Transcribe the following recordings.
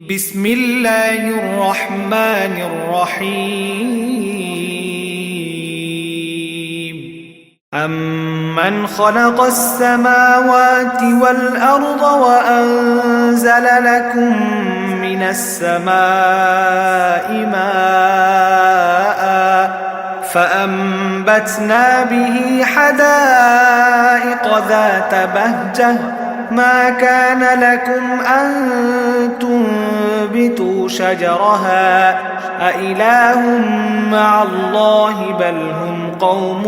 بسم الله الرحمن الرحيم أمن خلق السماوات والأرض وأنزل لكم من السماء ماء فأنبتنا به حدائق ذات بهجة ما كان لكم أن تنبتوا شجرها أإله مع الله بل هم قوم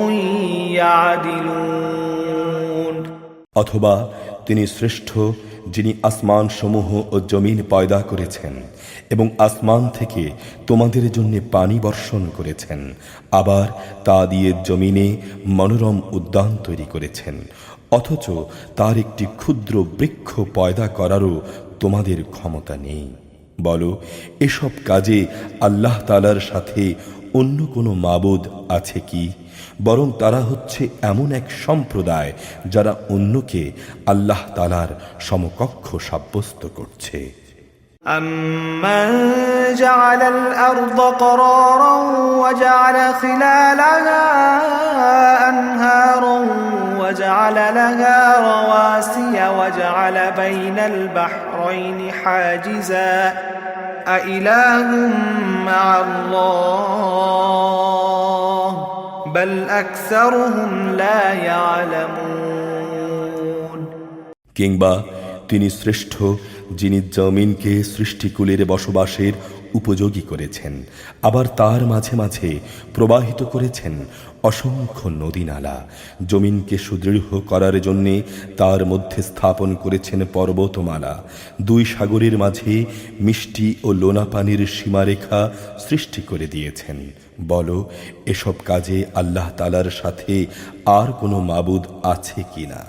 يعدلون অথবা তিনি শ্রেষ্ঠ যিনি আসমান সমূহ ও জমিন পয়দা করেছেন এবং আসমান থেকে তোমাদের জন্য পানি বর্ষণ করেছেন, আবার তা দিয়ে জমিনে মনোরম উদ্যান তৈরি করেছেন, অথচ তার একটি ক্ষুদ্র বৃক্ষ পয়দা করারও তোমাদের ক্ষমতা নেই। বলো, এসব কাজে আল্লাহ তাআলার সাথে অন্য কোনো মাবুদ আছে কি? বরং তারা হচ্ছে এমন এক সম্প্রদায় যারা অন্যকে আল্লাহ তাআলার সমকক্ষ সাব্যস্ত করছে। أَمَّنْ جَعَلَ الْأَرْضَ قَرَارًا وَجَعَلَ خِلَالَهَا أَنْهَارًا وَجَعَلَ لَهَا رَوَاسِيَ وَجَعَلَ بَيْنَ الْبَحْرَيْنِ حَاجِزًا أَإِلَٰهٌ مَّعَ اللَّهِ بَلْ أَكْثَرُهُمْ لَا يَعْلَمُونَ কিংবা তিনি শ্রেষ্ঠ যিনি জমিনকে সৃষ্টিকুলের বসবাসের উপযোগী করেছেন, আবার তার মাঝে মাঝে প্রবাহিত করেছেন অসংখ্য নদী নালা। জমিনকে সুদৃঢ় করার জন্যে তার মধ্যে স্থাপন করেছেন পর্বতমালা। দুই সাগরের মাঝে মিষ্টি ও লোনা পানির সীমারেখা সৃষ্টি করে দিয়েছেন। বলো, এসব কাজে আল্লাহ তাআলার সাথে আর কোনো মাবুদ আছে কিনা?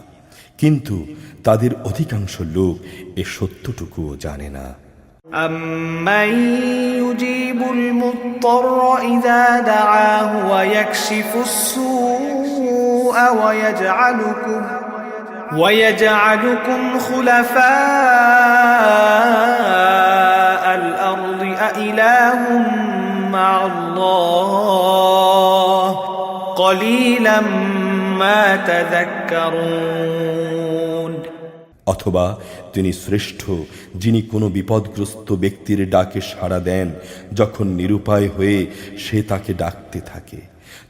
কিন্তু তাদের অধিকাংশ লোক এ সত্যটুকুও জানে না। أَمَّن يُجِيبُ الْمُضْطَرَّ إِذَا دَعَاهُ وَيَكْشِفُ السُّوءَ وَيَجْعَلُكُمْ خُلَفَاءَ الْأَرْضِ أَإِلَٰهٌ مَّعَ اللَّهِ قَلِيلًا مَّا تَذَكَّرُونَ অথবা তিনি শ্রেষ্ঠ যিনি কোনো বিপদগ্রস্ত ব্যক্তির ডাকে সাড়া দেন, যখন নিরুপায় হয়ে সে তাকে ডাকতে থাকে,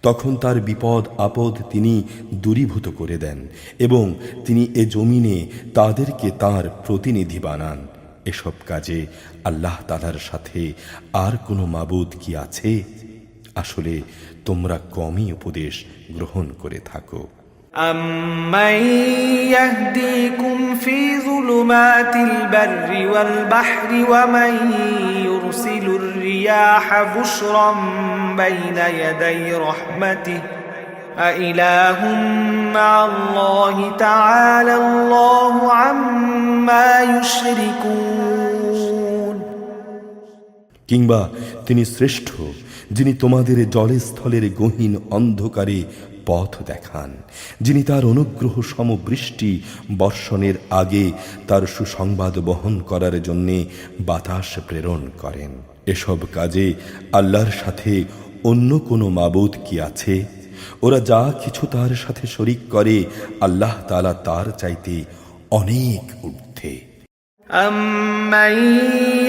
তখন তার বিপদ আপদ তিনি দূরীভূত করে দেন এবং তিনি এ জমিনে তাদেরকে তার প্রতিনিধি বানান। এসব কাজে আল্লাহ তাআলার সাথে আর কোনো মাবুদ কি আছে? আসলে তোমরা কমই উপদেশ গ্রহণ করে থাকো। أَمَّن يَهْدِيكُمْ فِي ظُلُمَاتِ الْبَرِّ وَالْبَحْرِ وَمَن يُرْسِلُ الرِّيَاحَ بُشْرًا بَيْنَ يَدَيْ رَحْمَتِهِ أَإِلَٰهٌ مَّعَ اللَّهِ تَعَالَى اللَّهُ عَمَّا يُشْرِكُونَ কিংবা তিনি শ্রেষ্ঠ যিনি তোমাদের জলে স্থলের গহীন অন্ধকারে পথ দেখান, যিনি তার অনুগ্রহ সমবৃষ্টি বর্ষণের আগে তার সুসংবাদ বহন করার জন্যে বাতাস প্রেরণ করেন। এসব কাজে আল্লাহর সাথে অন্য কোনো মাবুদ কি আছে? ওরা যা কিছু তার সাথে শরিক করে আল্লাহ তাআলা তার চাইতে অনেক ঊর্ধ্বে। أَمَّن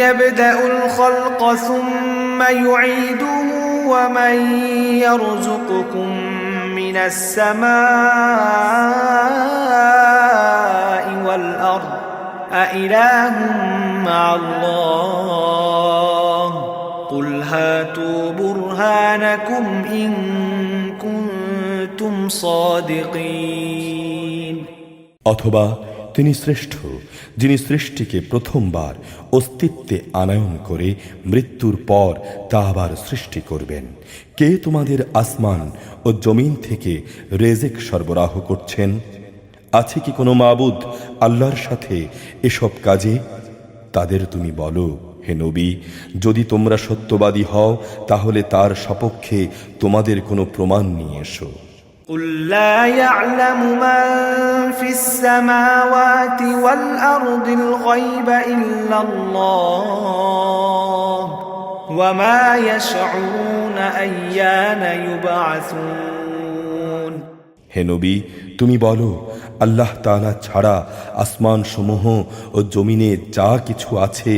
يَبْدَأُ الْخَلْقَ ثُمَّ يُعِيدُهُ وَمَن يَرْزُقُكُم مِّنَ السَّمَاءِ وَالْأَرْضِ أَإِلَٰهٌ مَّعَ اللَّهِ قُلْ هَاتُوا بُرْهَانَكُمْ إِن كُنتُمْ صَادِقِينَ অথবা তিনি শ্রেষ্ঠ যিনি সৃষ্টিকে প্রথমবার অস্তিত্বে আনয়ন করে মৃত্যুর পর তা আবার সৃষ্টি করবেন। কে তোমাদের আসমান ও জমিন থেকে রেজেক সরবরাহ করছেন? আছে কি কোনো মাবুদ আল্লাহর সাথে এসব কাজে? তাদের তুমি বলো, হে নবী, যদি তোমরা সত্যবাদী হও তাহলে তার সপক্ষে তোমাদের কোনো প্রমাণ নিয়ে এসো। قل لا يعلم من في السماوات والأرض الغيب إلا الله وما يشعرون أيان يبعثون হে নবী, তুমি বলো, আল্লাহ তাআলা ছাড়া আসমান সমূহ ও জমিনে যা কিছু আছে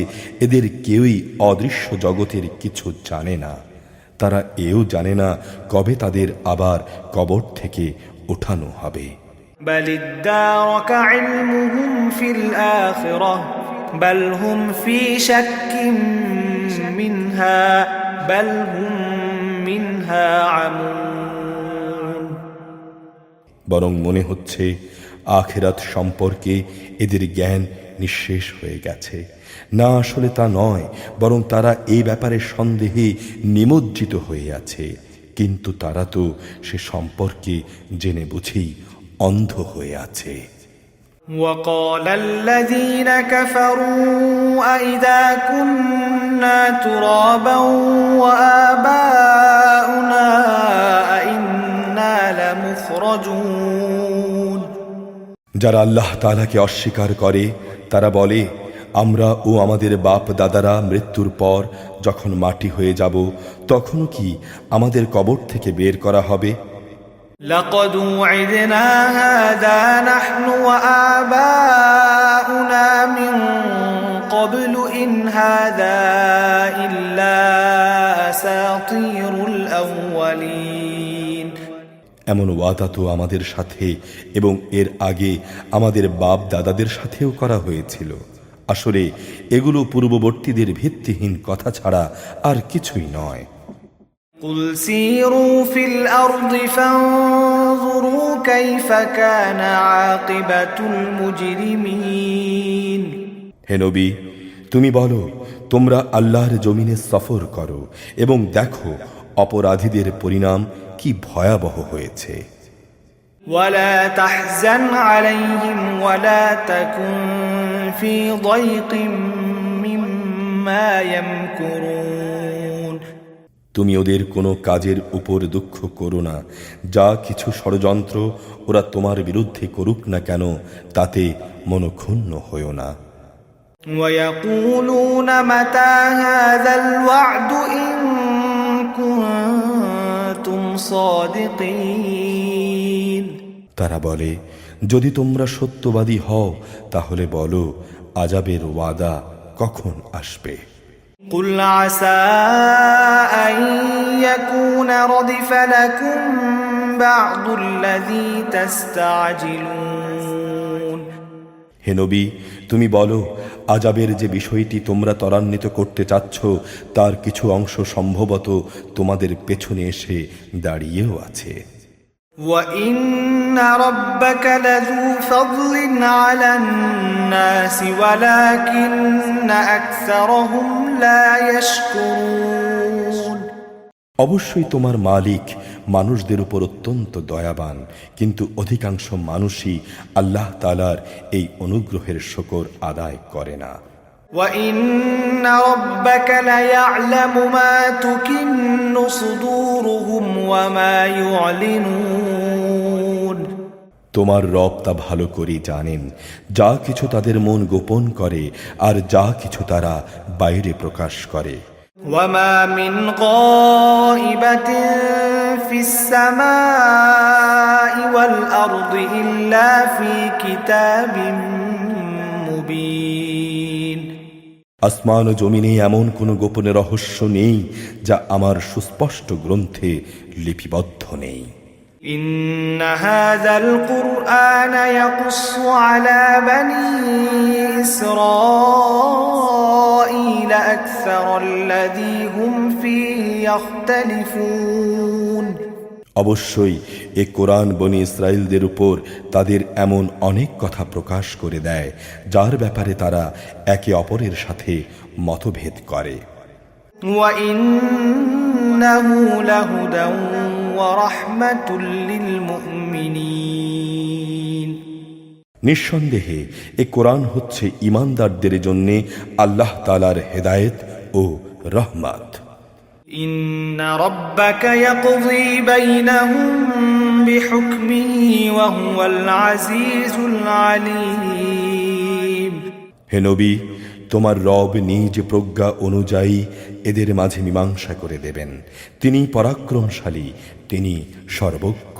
এদের কেউই অদৃশ্য জগতের কিছু জানে না। তারা এও জানে না কবে তাদের আবার কবর থেকে ওঠানো হবে। بل ادارك علمهم في الآخرة بل هم في شك منها بل هم منها عمون বরং মনে হচ্ছে আখিরাত সম্পর্কে এদের জ্ঞান নিঃশেষ হয়ে গেছে। না, আসলে তা নয়, বরং তারা এই ব্যাপারে সন্দেহে নিমজ্জিত হয়ে আছে। কিন্তু তারা তো সে সম্পর্কে জেনে বুঝেই অন্ধ হয়ে আছে। وقال الذين كفروا أئذا كنا ترابا وآباؤنا أئنا لمخرجون যারা আল্লাহ তাআলাকে অস্বীকার করে তারা বলে, আমরা ও আমাদের বাপ দাদারা মৃত্যুর পর যখন মাটি হয়ে যাব তখনও কি আমাদের কবর থেকে বের করা হবে? لقد وعدنا هذا نحن وآباؤنا من قبل إن هذا إلا أساطير الأولين এমন ওয়াদা তো আমাদের সাথে এবং এর আগে আমাদের বাপ দাদাদের সাথেও করা হয়েছিল। আসলে এগুলো পূর্ববর্তীদের ভিত্তিহীন কথা ছাড়া আর কিছুই নয়। قل سيروا في الأرض فانظروا كيف كان عاقبة المجرمين হে নবী, তুমি বলো, তোমরা আল্লাহর জমিনে সফর করো এবং দেখো অপরাধীদের পরিণাম কি ভয়াবহ হয়েছে। ولا تحزن عليهم ولا تكن في ضيق مما يمكرون তুমি ওদের কোনো কাজের উপর দুঃখ করো না। যা কিছু ষড়যন্ত্র ওরা তোমার বিরুদ্ধে করুক না কেন তাতে মনক্ষুণ্ণ হয়ো না। ويقولون متى هذا الوعد إن كنتم صادقين তারা বলে, যদি তোমরা সত্যবাদী হও তাহলে বলো, আযাবের ওয়াদা কখন আসবে? قل عسى أن يكون ردف لكم بعض الذي تستعجلون হে নবী, তুমি বলো, আযাবের যে বিষয়টি তোমরা ত্বরান্বিত করতে চাচ্ছ তার কিছু অংশ সম্ভবত তোমাদের পেছনে এসে দাঁড়িয়েও আছে। وَإِنَّ رَبَّكَ لَذُو فَضْلٍ عَلَى النَّاسِ وَلَكِنَّ أَكْثَرَهُمْ لَا يَشْكُرُونَ অবশ্যই তোমার মালিক মানুষদের উপর অত্যন্ত দয়াবান, কিন্তু অধিকাংশ মানুষই আল্লাহ তাআলার এই অনুগ্রহের শুকর আদায় করে না। وَإِنَّ رَبَّكَ لَيَعْلَمُ مَا تُكِنُّ صُدُورُهُمْ وَمَا يُعْلِنُونَ তোমার রব তা ভালো করে জানেন, যা কিছু তাদের মন গোপন করে আর যা কিছু তারা বাইরে প্রকাশ করে। وَمَا مِنْ غَائِبَةٍ فِي السَّمَاءِ وَالْأَرْضِ إِلَّا فِي كِتَابٍ مُبِينٍ আসমান ও জমিনে এমন কোনো গোপন রহস্য নেই যা আমার সুস্পষ্ট গ্রন্থে লিপিবদ্ধ নেই। إن هذا القرآن يقص على بني إسرائيل أكثر الذي هم فيه يختلفون অবশ্যই এ কোরআন বনি ইসরাইলদের উপর তাদের এমন অনেক কথা প্রকাশ করে দেয় যার ব্যাপারে তারা একে অপরের সাথে মতভেদ করে। وإنه لهدى ورحمة للمؤمنين নিঃসন্দেহে এ কোরআন হচ্ছে ঈমানদারদের জন্য আল্লাহ তাআলার হেদায়েত ও রহমত। إن ربك يقضي بينهم بحكمه وهو العزيز العليم হে নবী, তোমার রব নিজ প্রজ্ঞা অনুযায়ী এদের মাঝে মীমাংসা করে দেবেন। তিনি পরাক্রমশালী, তিনি সর্বজ্ঞ।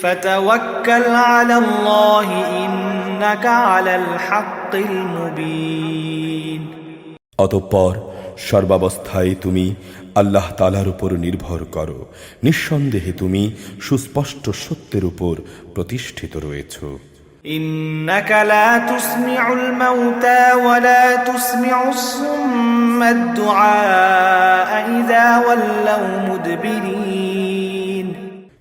فتوكل على الله إنك على الحق المبين অতঃপর সর্বাবস্থায় তুমি আল্লাহ তাআলার উপর নির্ভর করো, নিঃসন্দেহে তুমি সুস্পষ্ট সত্যের উপর প্রতিষ্ঠিত রয়েছো। إنك لا تسمع الموتى ولا تسمع الصم الدعاء إذا ولوا مدبرين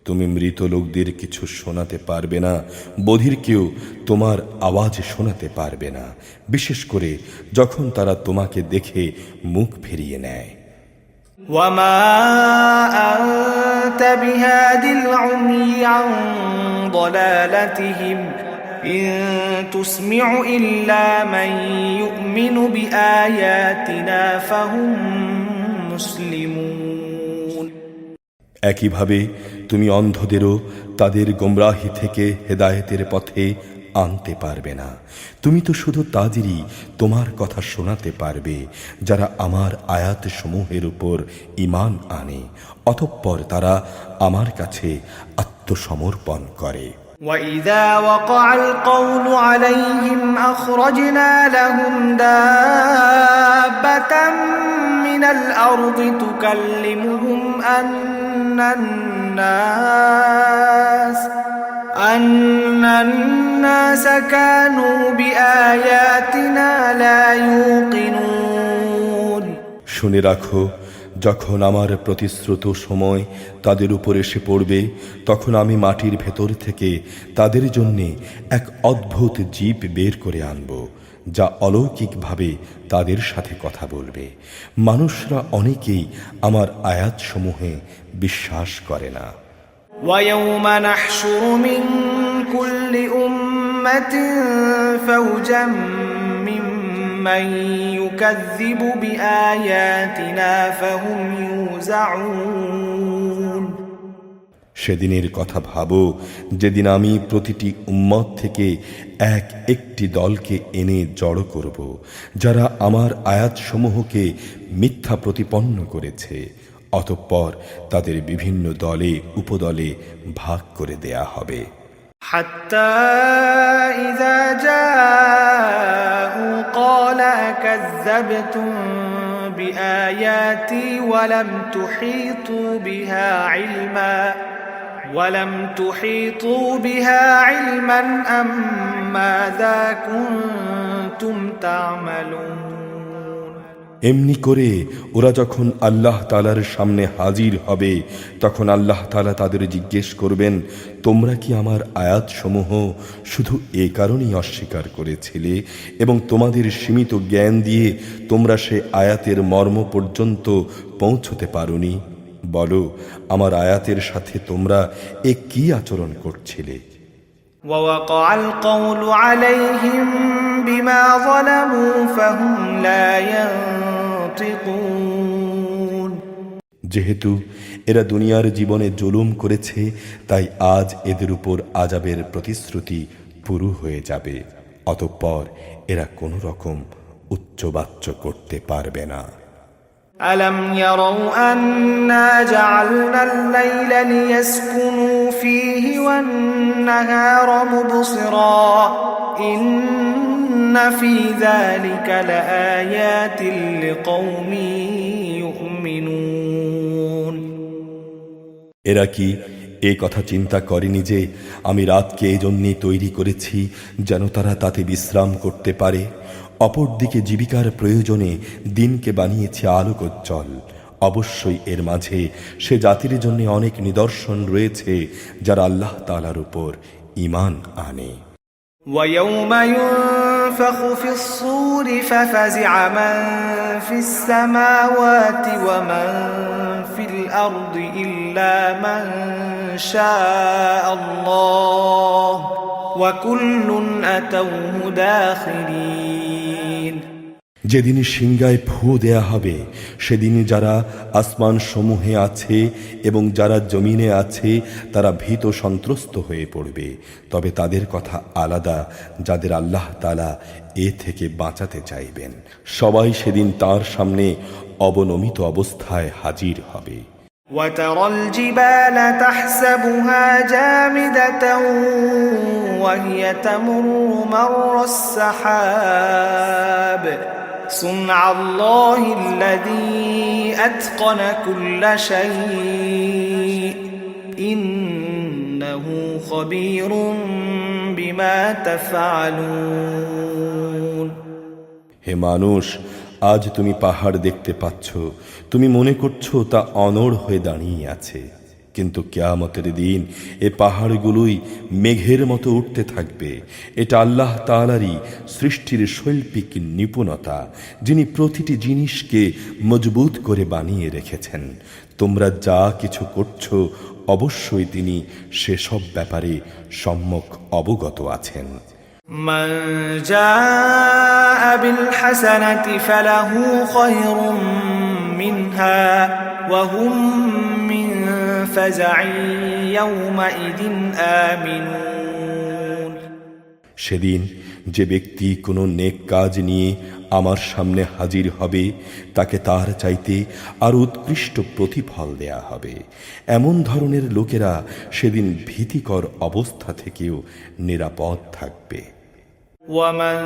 তুমি মৃত লোকদের কিছু শোনাতে পারবে না, বধির কেউ তোমার আওয়াজ শোনাতে পারবে না, বিশেষ করে যখন তারা তোমাকে দেখে মুখ ফিরিয়ে নেয়। وما أنت بهاد العمي عن ضلالتهم إن تسمع إلا من يؤمن بآياتنا فهم مسلمون একইভাবে তুমি অন্ধদেরও তাদের গোমরাহি থেকে হেদায়েতের পথে আনতে পারবে না। তুমি তো শুধু তাদেরই তোমার কথা শোনাতে পারবে যারা আমার আয়াত সমূহের উপর ঈমান আনে, অতঃপর তারা আমার কাছে আত্মসমর্পণ করে। وإذا وقع القول عليهم أخرجنا لهم دابة من الأرض تكلمهم أن الناس كانوا بآياتنا لا يوقنون শুনে রাখো, যখন আমার প্রতিশ্রুত সময় তাদের উপর এসে পড়বে, তখন আমি মাটির ভেতর থেকে তাদের জন্য এক অদ্ভুত জীব বের করে আনব, যা অলৌকিকভাবে তাদের সাথে কথা বলবে। মানুষরা অনেকেই আমার আয়াতসমূহে বিশ্বাস করে না। ويوم نحشر من كل أمة فوجا ممن يكذب بآياتنا فهم يوزعون সেদিনের কথা ভাবো, যেদিন আমি প্রতিটি উম্মত থেকে একটি দলকে এনে জড়ো করব, যারা আমার আয়াতসমূহকে মিথ্যা প্রতিপন্ন করেছে। অতঃপর তাদের বিভিন্ন দলে উপদলে ভাগ করে দেয়া হবে। حتى إذا جاءوا قال أكذبتم بآياتي ولم تحيطوا بها علما أم ماذا كنتم تعملون এমনি করে ওরা যখন আল্লাহ তাআলার সামনে হাজির হবে, তখন আল্লাহ তাআলা তাদের জিজ্ঞেস করবেন, তোমরা কি আমার আয়াতসমূহ শুধু এ কারণেই অস্বীকার করেছিলে এবং তোমাদের সীমিত জ্ঞান দিয়ে তোমরা সে আয়াতের মর্ম পর্যন্ত পৌঁছতে পারোনি? বলো, আমার আয়াতের সাথে তোমরা এ কি আচরণ করছিলে? ووقع القول عليهم بما ظلموا فهم لا ينطقون যেহেতু এরা দুনিয়ার জীবনে জুলুম করেছে, তাই আজ এদের উপর আযাবের প্রতিশ্রুতি পুরো হয়ে যাবে। অতঃপর এরা কোনো রকম উচ্চবাচ্য করতে পারবে না। ألم يروا أنا جعلنا الليل ليسكنوا فيه والنهار مبصرا إن في ذلك لآيات لقوم يؤمنون এরা কি এই কথা চিন্তা করেনি যে আমি রাতকে এই জন্যে তৈরি করেছি যেন তারা তাতে বিশ্রাম করতে পারে, অপরদিকে জীবিকার প্রয়োজনে দিনকে বানিয়েছে আলোকোজ্জ্বল। অবশ্যই এর মাঝে সে জাতির জন্য অনেক নিদর্শন রয়েছে যারা আল্লাহ তাআলার উপর ঈমান আনে। ويوم ينفخ في الصور ففزع من في السماوات ومن في الأرض إلا من شاء الله وكل أتوه داخرين যেদিন সিংহায় ফু দেয়া হবে, সেদিন যারা আসমান সমূহে আছে এবং যারা জমিনে আছে তারা ভীত সন্ত্রস্ত হয়ে পড়বে। তবে তাদের কথা আলাদা, যাদের আল্লাহ তাআলা এ থেকে বাঁচাতে চাইবেন। সবাই সেদিন তার সামনে অবনমিত অবস্থায় হাজির হবে। وترى الجبال تحسبها جامدة وهي تمر مر السحاب صنع الله الذي أتقن كل شيء إنه خبير بما تفعلون হে মানুষ, আজ তুমি পাহাড় দেখতে পাচ্ছ, তুমি মনে করছো তা অনড় হয়ে দাঁড়িয়ে আছে, কিন্তু কিয়ামতের দিন এ পাহাড়গুলোই মেঘের মতো উঠতে থাকবে। এটা আল্লাহ তাআলারই সৃষ্টির শৈল্পিক নিপুণতা, যিনি প্রতিটি জিনিসকে মজবুত করে বানিয়ে রেখেছেন। তোমরা যা কিছু করছো অবশ্যই তিনি সেসব ব্যাপারে সম্যক অবগত আছেন। من جاء بالحسنة فله خير منها وهم من فزع يومئذ آمنون সেদিন যে ব্যক্তি কোনো নেক কাজ নিয়ে আমার সামনে হাজির হবে, তাকে তার চাইতে আর উৎকৃষ্ট প্রতিফল দেয়া হবে। এমন ধরনের লোকেরা সেদিন ভীতিকর অবস্থা থেকেও নিরাপদ থাকবে। ومن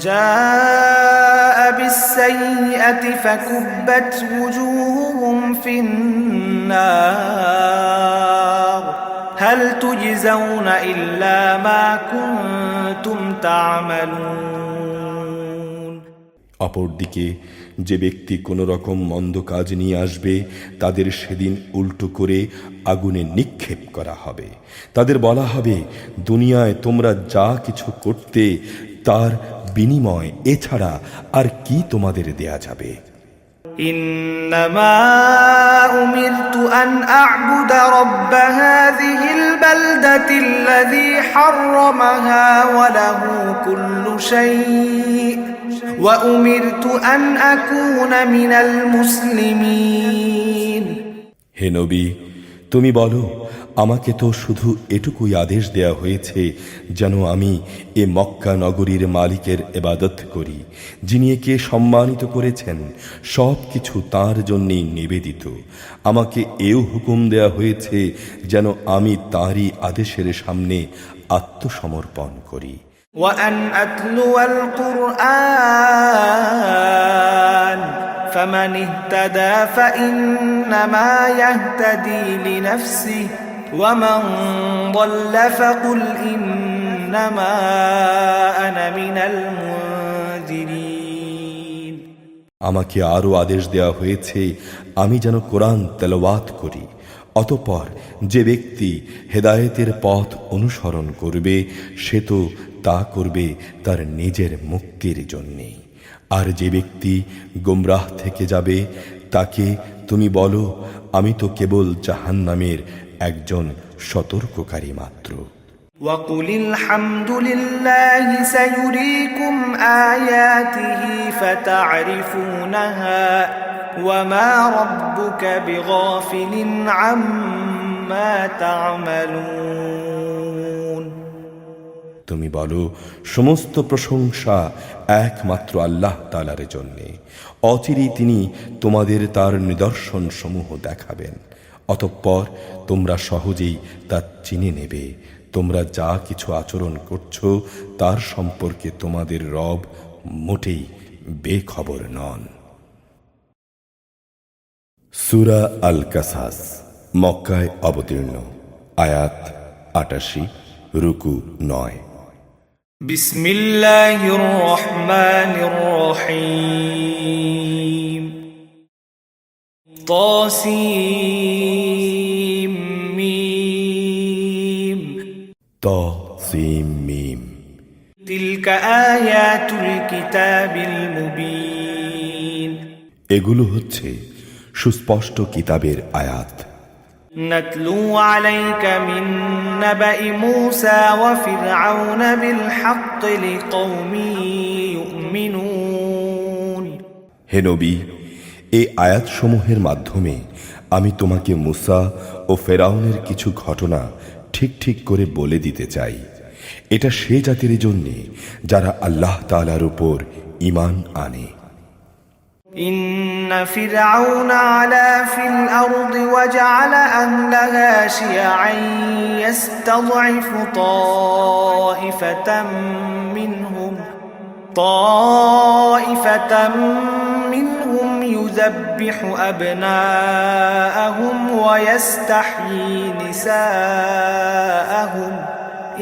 جاء بالسيئة فكبت وجوههم في النار هل تجزون إلا ما كنتم تعملون অপরদিকে যে ব্যক্তি কোনো রকম মন্দ কাজ নিয়ে আসবে, তাদের সেদিন উল্টো করে আগুনে নিক্ষেপ করা হবে। তাদের বলা হবে, দুনিয়ায় তোমরা যা কিছু করতে তার বিনিময় এছাড়া আর কি তোমাদের দেয়া যাবে। إنما أمرت أن أعبد رب هذه البلدة الذي حرمها وله كل شيء وأمرت أن أكون من المسلمين হে নবী, তুমি বলো, আমাকে তো শুধু এটুকুই আদেশ দেয়া হয়েছে যেন আমি এ মক্কা নগরীর মালিকের ইবাদত করি, যিনি একে সম্মানিত করেছেন। সব কিছু তাঁর জন্যই নিবেদিত। আমাকে এও হুকুম দেয়া হয়েছে যেন আমি তাঁরই আদেশের সামনে আত্মসমর্পণ করি। وأن أتلو القرآن فمن اهتدى فإنما يهتدي لنفسه ومن ضل فقل إنما أنا من المنذرين আমাকে আরো আদেশ দেয়া হয়েছে আমি যেন কোরআন তেলাওয়াত করি। অতঃপর যে ব্যক্তি হেদায়েতের পথ অনুসরণ করবে, সে তো তা করবে তার নিজের মুক্তির জন্যে। আর যে ব্যক্তি গোমরাহ থেকে যাবে, তাকে তুমি বলো, আমি তো কেবল জাহান্নামের একজন সতর্ককারী মাত্র। وقل الحمد لله سيريكم آياته فتعرفونها وما ربك بغافل عما تعملون তুমি বলো, সমস্ত প্রশংসা একমাত্র আল্লাহ তাআলার জন্যে। অচিরেই তিনি তোমাদের তার নিদর্শন সমূহ দেখাবেন। অতঃপর তোমরা সহজেই তা চিনে নেবে। তোমরা যা কিছু আচরণ করছো তার সম্পর্কে তোমাদের রব মোটেই বেখবর নন। সূরা আল কাসাস মক্কায় অবতীর্ণ, আয়াত ৮৮, রুকু ৯। بسم الله الرحمن الرحيم طاسيم ميم তাসিম মিম। تلك آيات الكتاب المبين এগুলো হচ্ছে সুস্পষ্ট কিতাবের আয়াত। نتلو عليك من نبأ موسى وفرعون بالحق لقوم يؤمنون হে নবী, এই আয়াতসমূহের মাধ্যমে আমি তোমাকে মুসা ও ফেরাউনের কিছু ঘটনা ঠিক ঠিক করে বলে দিতে চাই। এটা সে জাতির জন্যে যারা আল্লাহ তাআলার উপর ঈমান আনে। إن فرعون علا في الأرض وجعل أهلها شيعا يستضعف طائفة منهم يذبح أبناءهم ويستحيي نساءهم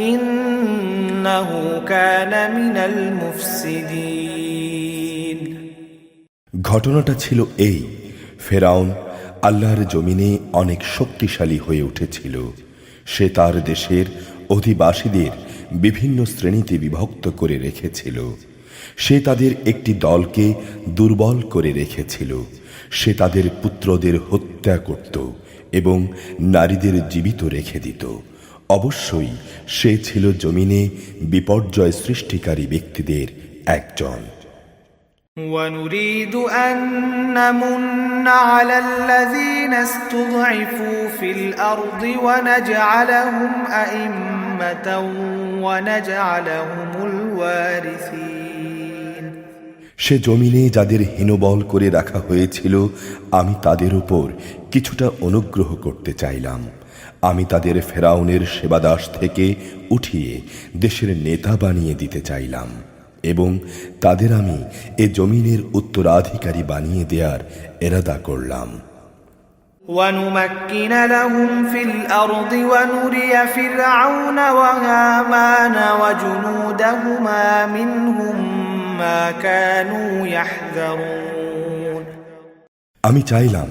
إنه كان من المفسدين। ঘটনাটা ছিল এই, ফেরাউন আল্লাহর জমিনে অনেক শক্তিশালী হয়ে উঠেছিল। সে তার দেশের অধিবাসীদের বিভিন্ন শ্রেণীতে বিভক্ত করে রেখেছিল। সে তাদের একটি দলকে দুর্বল করে রেখেছিল। সে তাদের পুত্রদের হত্যা করত এবং নারীদের জীবিত রেখে দিত। অবশ্যই সে ছিল জমিনে বিপর্যয় সৃষ্টিকারী ব্যক্তিদের একজন। ونريد أن نمن على الذين استضعفوا في الأرض ونجعلهم أئمة ونجعلهم الوارثين। সে জমিনে যাদের হীনবল করে রাখা হয়েছিল, আমি তাদের উপর কিছুটা অনুগ্রহ করতে চাইলাম। আমি তাদের ফেরাউনের সেবাদাস থেকে উঠিয়ে দেশের নেতা বানিয়ে দিতে চাইলাম এবং তাদের আমি এ জমিনের উত্তরাধিকারী বানিয়ে দেওয়ার ইরাদা করলাম। ونمكن لهم في الأرض ونري فرعون وهامان وجنودهما منهم ما كانوا يحذرون। আমি চাইলাম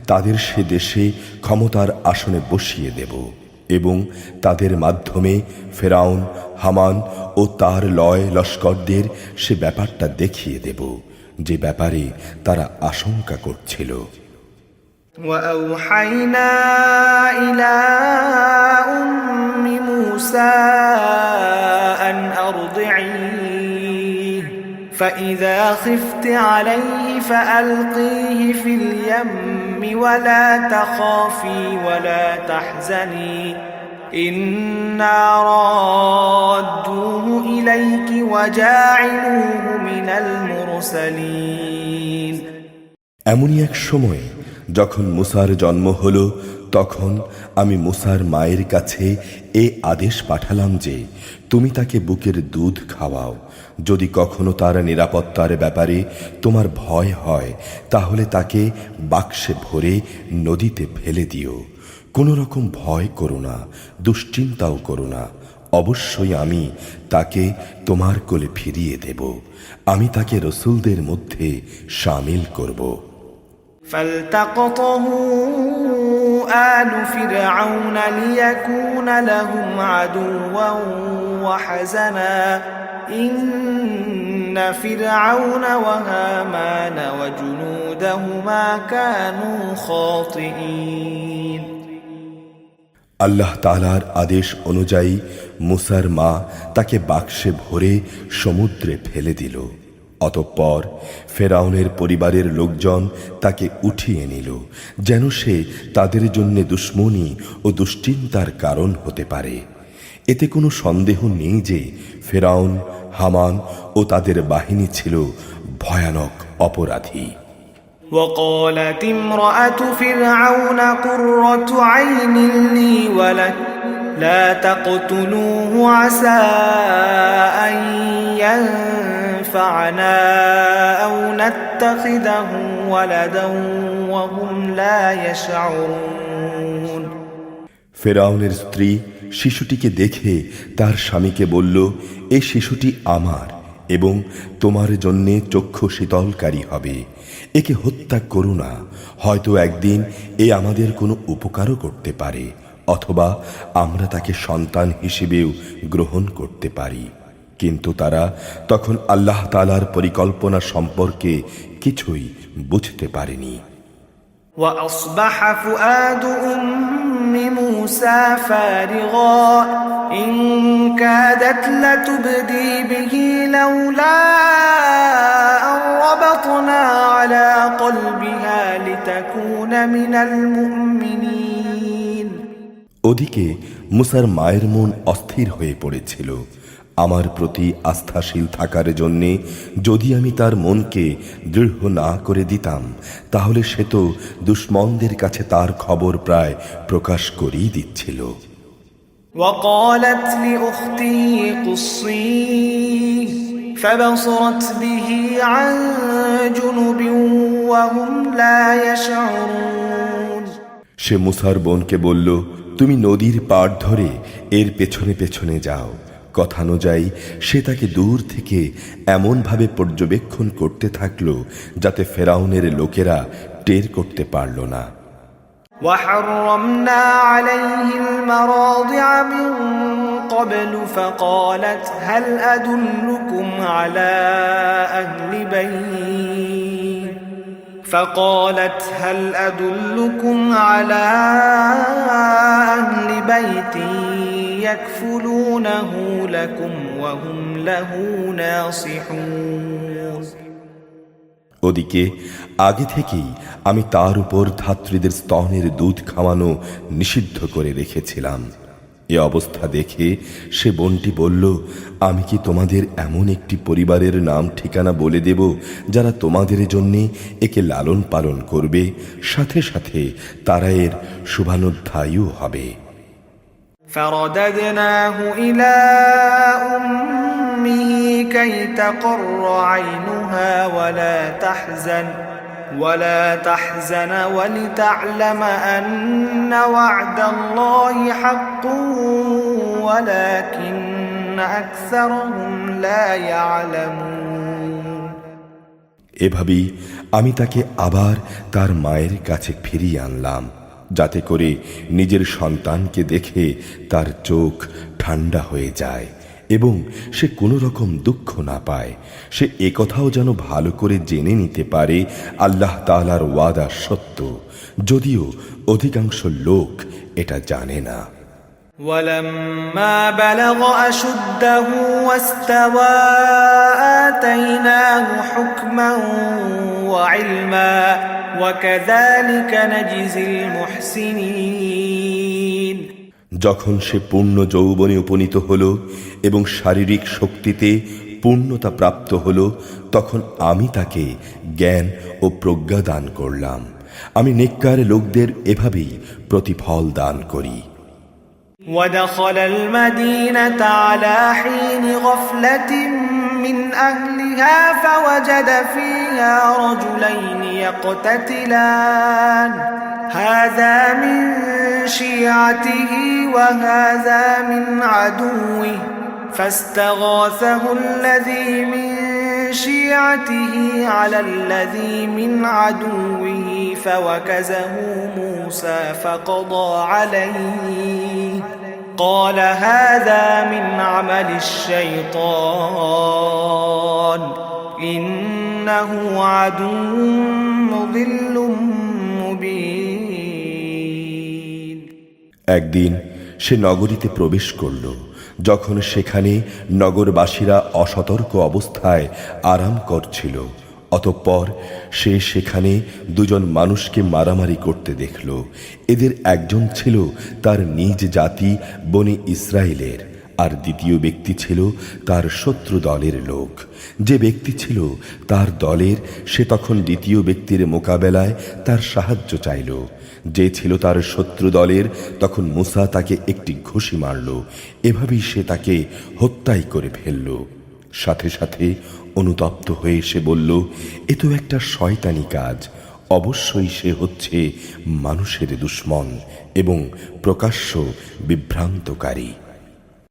তাদের সে দেশে ক্ষমতার আসনে বসিয়ে দেব এবং তাদের মাধ্যমে ফেরাউন, হামান ও তার লয় লস্করদের সে ব্যাপারটা দেখিয়ে দেব যে ব্যাপারে তারা আশঙ্কা করছিল। وأوحينا إلى أم موسى أن أرضعيه فإذا خفت عليه فألقيه في اليم ولا تخافي ولا تحزني إنا رادوه إليك وجاعلوه من المرسلين। এমনই এক সময় যখন মুসার জন্ম হল, তখন আমি মুসার মায়ের কাছে এ আদেশ পাঠালাম যে তুমি তাকে বুকের দুধ খাওয়াও। যদি কখনো তার নিরাপত্তার ব্যাপারে তোমার ভয় হয়, তাহলে তাকে বাক্সে ভরে নদীতে ফেলে দিও। কোনো রকম ভয় করো না, দুশ্চিন্তাও করো না। অবশ্যই আমি তাকে তোমার কোলে ফিরিয়ে দেব। আমি তাকে রসুলদের মধ্যে শামিল করব। فالتقطه آل فرعون ليكون لهم عدوا وحزنا إن فرعون وهامان وجنودهما كانوا خاطئين। আল্লাহ তাআলার আদেশ অনুযায়ী মুসার মা তাকে বাক্সে ভরে সমুদ্রে ফেলে দিল। অতঃপর ফেরাউনের পরিবারের লোকজন তাকে উঠিয়ে নিল, যেন সে তাদের জন্য দুশ্মনী ও দুশ্চিন্তার কারণ হতে পারে। এতে কোনো সন্দেহ নেই যে ফেরাউন, হামান ও তাদের বাহিনী ছিল ভয়ানক অপরাধী। وقالت امرأة فرعون قرة عين لي ولك لا تقتلوه عسى أن ينفعنا أو نتخذه ولدا وهم لا يشعرون। ফেরাউনের স্ত্রী শিশুটিকে দেখে তার স্বামীকে বলল, এই শিশুটি আমার এবং তোমার জন্যে চক্ষু শীতলকারী হবে। একে হত্যা করো না, হয়তো একদিন এ আমাদের কোনো উপকারও করতে পারে, অথবা আমরা তাকে সন্তান হিসেবেও গ্রহণ করতে পারি। কিন্তু তারা তখন আল্লাহ তাআলার পরিকল্পনা সম্পর্কে কিছুই বুঝতে পারেনি। وأصبح فؤاد أم موسى فارغا إن كادت لتبدي به لولا أن وربطنا على قلبها لتكون من المؤمنين ওদিকে মুসার মায়ের মন অস্থির হয়ে পড়েছিল। আমার প্রতি আস্থাশীল থাকার জন্যে যদি আমি তার মনকে দৃঢ় না করে দিতাম, তাহলে সে তো দুশমনদের কাছে তার খবর প্রায় প্রকাশ করেই দিচ্ছিল। وقالت لأخته قصيه فبصرت به عن جنب وهم لا يشعرون সে মুসার বোনকে বলল, তুমি নদীর পাড় ধরে এর পেছনে পেছনে যাও। কথানুযায়ী সে তাকে দূর থেকে এমনভাবে পর্যবেক্ষণ করতে থাকল যাতে ফেরাউনের লোকেরা টের করতে পারল না। وحرمنا عليه المراضع من قبل فقالت هل أدلكم على أهل بيت يكفلونه لكم وهم له ناصحون ওদিকে আগে থেকেই আমি তার উপর ধাত্রীদের স্তনের দুধ খাওয়ানো নিষিদ্ধ করে রেখেছিলাম। এ অবস্থা দেখে সে বোনটি বলল, আমি কি তোমাদের এমন একটি পরিবারের নাম ঠিকানা বলে দেব যারা তোমাদের জন্য একে লালন পালন করবে, সাথে সাথে তারা এর শুভানুধ্যায়ীও হবে। فرددناه إلى أمه كي تقر عينها ولا تحزن ولتعلم أن وعد الله حق ولكن أكثرهم لا يعلمون এভাবেই আমি তাকে আবার তার মায়ের কাছে ফিরিয়ে আনলাম, যাতে করে নিজের সন্তানকে দেখে তার চোখ ঠান্ডা হয়ে যায় এবং সে কোনো রকম দুঃখ না পায়। সে একথাও যেন ভালো করে জেনে নিতে পারে আল্লাহ তাআলার ওয়াদা সত্য, যদিও অধিকাংশ লোক এটা জানে না। ولما بلغ أشده واستوى آتيناه حكما وعلما وكذلك نجزي المحسنين যখন সে পূর্ণ যৌবনে উপনীত হল এবং শারীরিক শক্তিতে পূর্ণতা প্রাপ্ত হল, তখন আমি তাকে জ্ঞান ও প্রজ্ঞা দান করলাম। আমি নেককার লোকদের এভাবেই প্রতিফল দান করি। ودخل المدينة على حين غفلة من أهلها فوجد فيها رجلين يقتتلان هذا من شيعته وهذا من عدوه فاستغاثه الذي من شيعته على الذي من عدوه فوكزه موسى فقضى عليه قال هذا من عمل الشيطان إنه عدو مضل مبين একদিন সে নগরীতে প্রবেশ করল। যখন সেখানে নগরবাসীরা অসতর্ক অবস্থায় আরাম করছিল, অতঃপর সে সেখানে দুজন মানুষকে মারামারি করতে দেখল। এদের একজন ছিল তার নিজ জাতি বনি ইসরায়েলের, আর দ্বিতীয় ব্যক্তি ছিল তার শত্রু দলের লোক। যে ব্যক্তি ছিল তার দলের, সে তখন দ্বিতীয় ব্যক্তির মোকাবেলায় তার সাহায্য চাইল। যে ছিল তার শত্রু দলের, তখন মুসা তাকে একটি ঘুষি মারল। এভাবেই সে তাকে হত্যাই করে ফেলল। সাথে সাথে অনুতপ্ত হয়ে সে বলল, এ তো একটা শয়তানি কাজ। অবশ্যই সে হচ্ছে মানুষের দুশমন এবং প্রকাশ্য বিভ্রান্তকারী।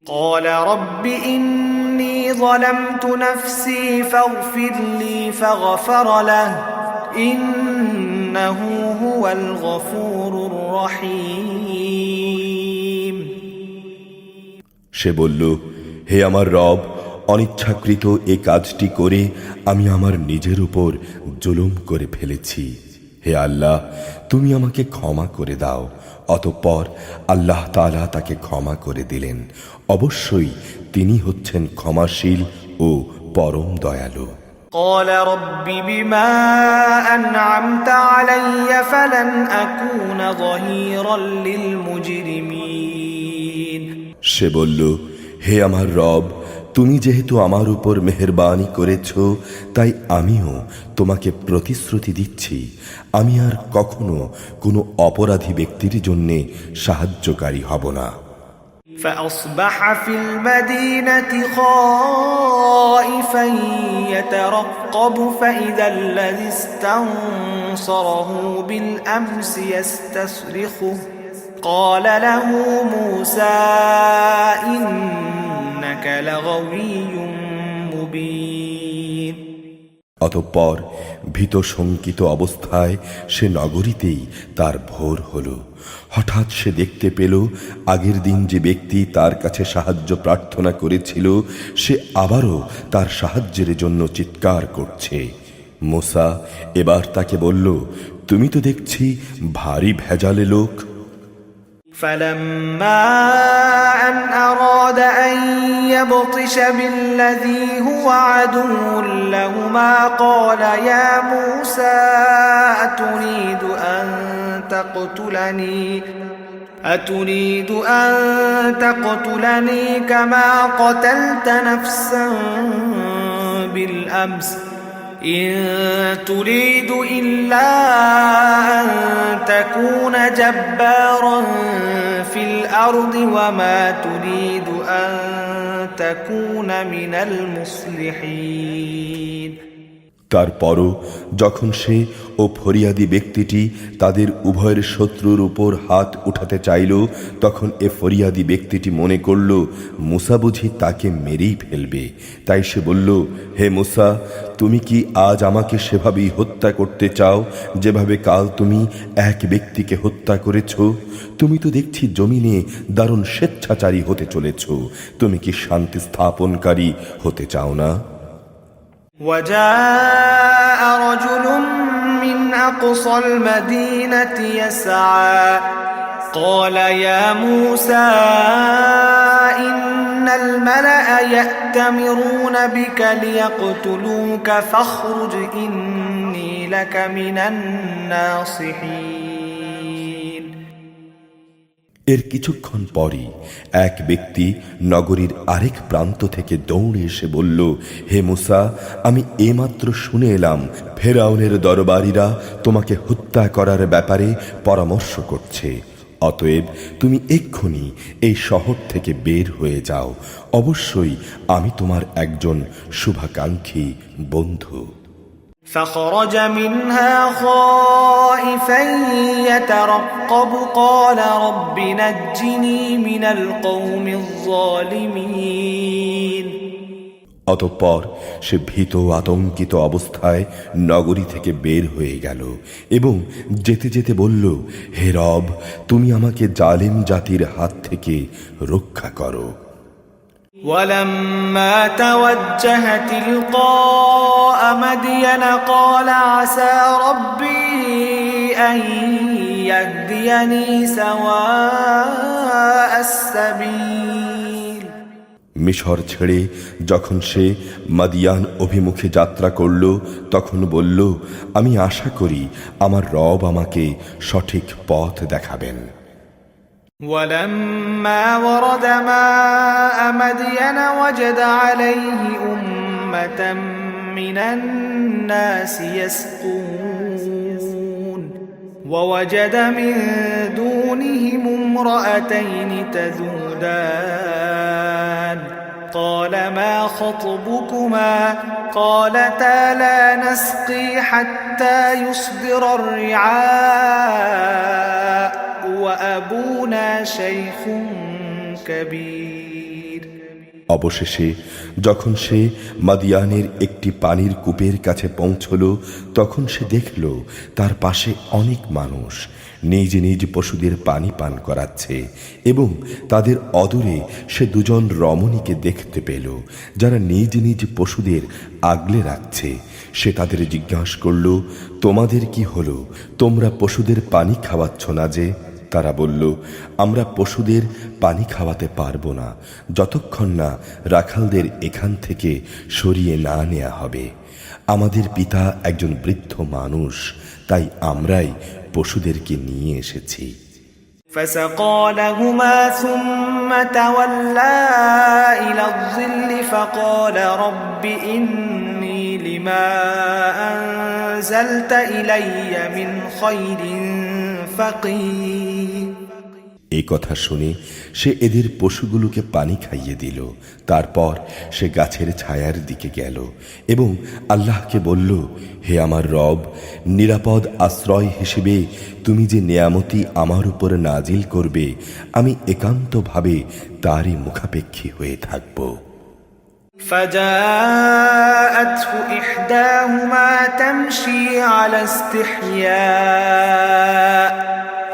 قال رب إني ظلمت نفسي فاغفر لي فغفر له إنه هو الغفور الرحيم সে বলল, হে আমার রব, অনিচ্ছাকৃত এ কাজটি করে আমি আমার নিজের উপর জুলুম করে ফেলেছি। হে আল্লাহ, তুমি আমাকে ক্ষমা করে দাও। অতঃপর আল্লাহ তাআলা তাকে ক্ষমা করে দিলেন। অবশ্যই তিনি হচ্ছেন ক্ষমাশীল ও পরম দয়ালু। قال رب بما أنعمت علي فلن أكون ظهيرا للمجرمين সে বলল, হে আমার রব, তুমি যেহেতু আমার উপর মেহেরবানি করেছ, তাই আমিও তোমাকে প্রতিশ্রুতি দিচ্ছি, আমি আর কখনো কোনো অপরাধী ব্যক্তির জন্য সাহায্যকারী হব না। فأصبح في المدينة خائفا يترقب فإذا الذي استنصره بالأمس يستصرخه قال له موسى إنك لغوي مبين অতঃপর ভীত শঙ্কিত অবস্থায় সে নগরীতেই তার ভোর হলো। হঠাৎ সে দেখতে পেল আগের দিন যে ব্যক্তি তার কাছে সাহায্য প্রার্থনা করেছিল সে আবারও তার সাহায্যের জন্য চিৎকার করছে। মূসা এবার তাকে বলল, তুমি তো দেখছি ভারী ভেজালে লোক। فلما أن أراد أن يبطش بالذي هو عدو لهما قال يا موسى أتريد أن تقتلني كما قتلت نفسا بالأمس إن تريد إلا أن تكون جبارا في الأرض وما تريد أن تكون من المصلحين তারপরও যখন সে ও ফরিয়াদি ব্যক্তিটি তাদের উভয়ের শত্রুর উপর হাত উঠাতে চাইল, তখন এ ফরিয়াদি ব্যক্তিটি মনে করল মূসা বুঝি তাকে মেরেই ফেলবে। তাই সে বলল, হে মূসা, তুমি কি আজ আমাকে সেভাবেই হত্যা করতে চাও যেভাবে কাল তুমি এক ব্যক্তিকে হত্যা করেছ? তুমি তো দেখছি জমিনে দারুণ স্বেচ্ছাচারী হতে চলেছ, তুমি কি শান্তি স্থাপনকারী হতে চাও না? وجاء رجل من أقصى المدينة يسعى قال يا موسى إن الملأ يأتمرون بك ليقتلوك فاخرج إني لك من الناصحين এর কিছুক্ষণ পরই এক ব্যক্তি নগরীর আরেক প্রান্ত থেকে দৌড়ে এসে বলল, হে মূসা, আমি এইমাত্র শুনে এলাম ফেরাউনের দরবারীরা তোমাকে হত্যা করার ব্যাপারে পরামর্শ করছে। অতএব তুমি এক্ষুনি এই শহর থেকে বের হয়ে যাও, অবশ্যই আমি তোমার একজন শুভাকাঙ্ক্ষী বন্ধু। فخرج منها خائفا يترقب قال رب نجني من القوم الظالمين অতঃপর সে ভীত আতঙ্কিত অবস্থায় নগরী থেকে বের হয়ে গেল এবং যেতে যেতে বলল, হে রব, তুমি আমাকে জালিম জাতির হাত থেকে রক্ষা করো। ولما توجه تلقاء مدين قال عسى ربي أن يهديني سواء السبيل মিশর ছেড়ে যখন সে মাদিয়ান অভিমুখে যাত্রা করল, তখন বলল, আমি আশা করি আমার রব আমাকে সঠিক পথ দেখাবেন। ولما ورد ماء مدين وجد عليه أمة من الناس يسقون ووجد من دونهم امرأتين تذودان قال ما خطبكما قالتا لا نسقي حتى يصدر الرعاء وأبونا شيخ كبير অবশেষে যখন সে মাদিয়ানের একটি পানির কূপের কাছে পৌঁছল, তখন সে দেখল তার পাশে অনেক মানুষ নিজ নিজ পশুদের পানি পান করাচ্ছে এবং তাদের অদূরে সে দুজন রমণীকে দেখতে পেল যারা নিজ নিজ পশুদের আগলে রাখছে। সে তাদের জিজ্ঞাসা করল, তোমাদের কি হলো? তোমরা পশুদের পানি খাওয়াচ্ছ না যে? তারা বলল, আমরা পশুদের পানি খাওয়াতে পারবো না যতক্ষণ না রাখালদের এখান থেকে সরিয়ে না নেওয়া হবে। আমাদের পিতা একজন বৃদ্ধ মানুষ, তাই আমরাই পশুদেরকে নিয়ে এসেছি। فسقى لهما ثم تولى إلى الظل فقال رب إني لما أنزلت إلي من خير فقير। এই কথা শুনে সে এদের পশুগুলোকে পানি খাইয়ে দিল। তারপর সে গাছের ছায়ার দিকে গেল এবং আল্লাহকে বলল, হে আমার রব, নিরাপদ আশ্রয় হিসেবে তুমি যে নেয়ামতি আমার উপর নাজিল করবে, আমি একান্তভাবে তারই মুখাপেক্ষী হয়ে থাকব। فجاءته إحداهما تمشي على استحياء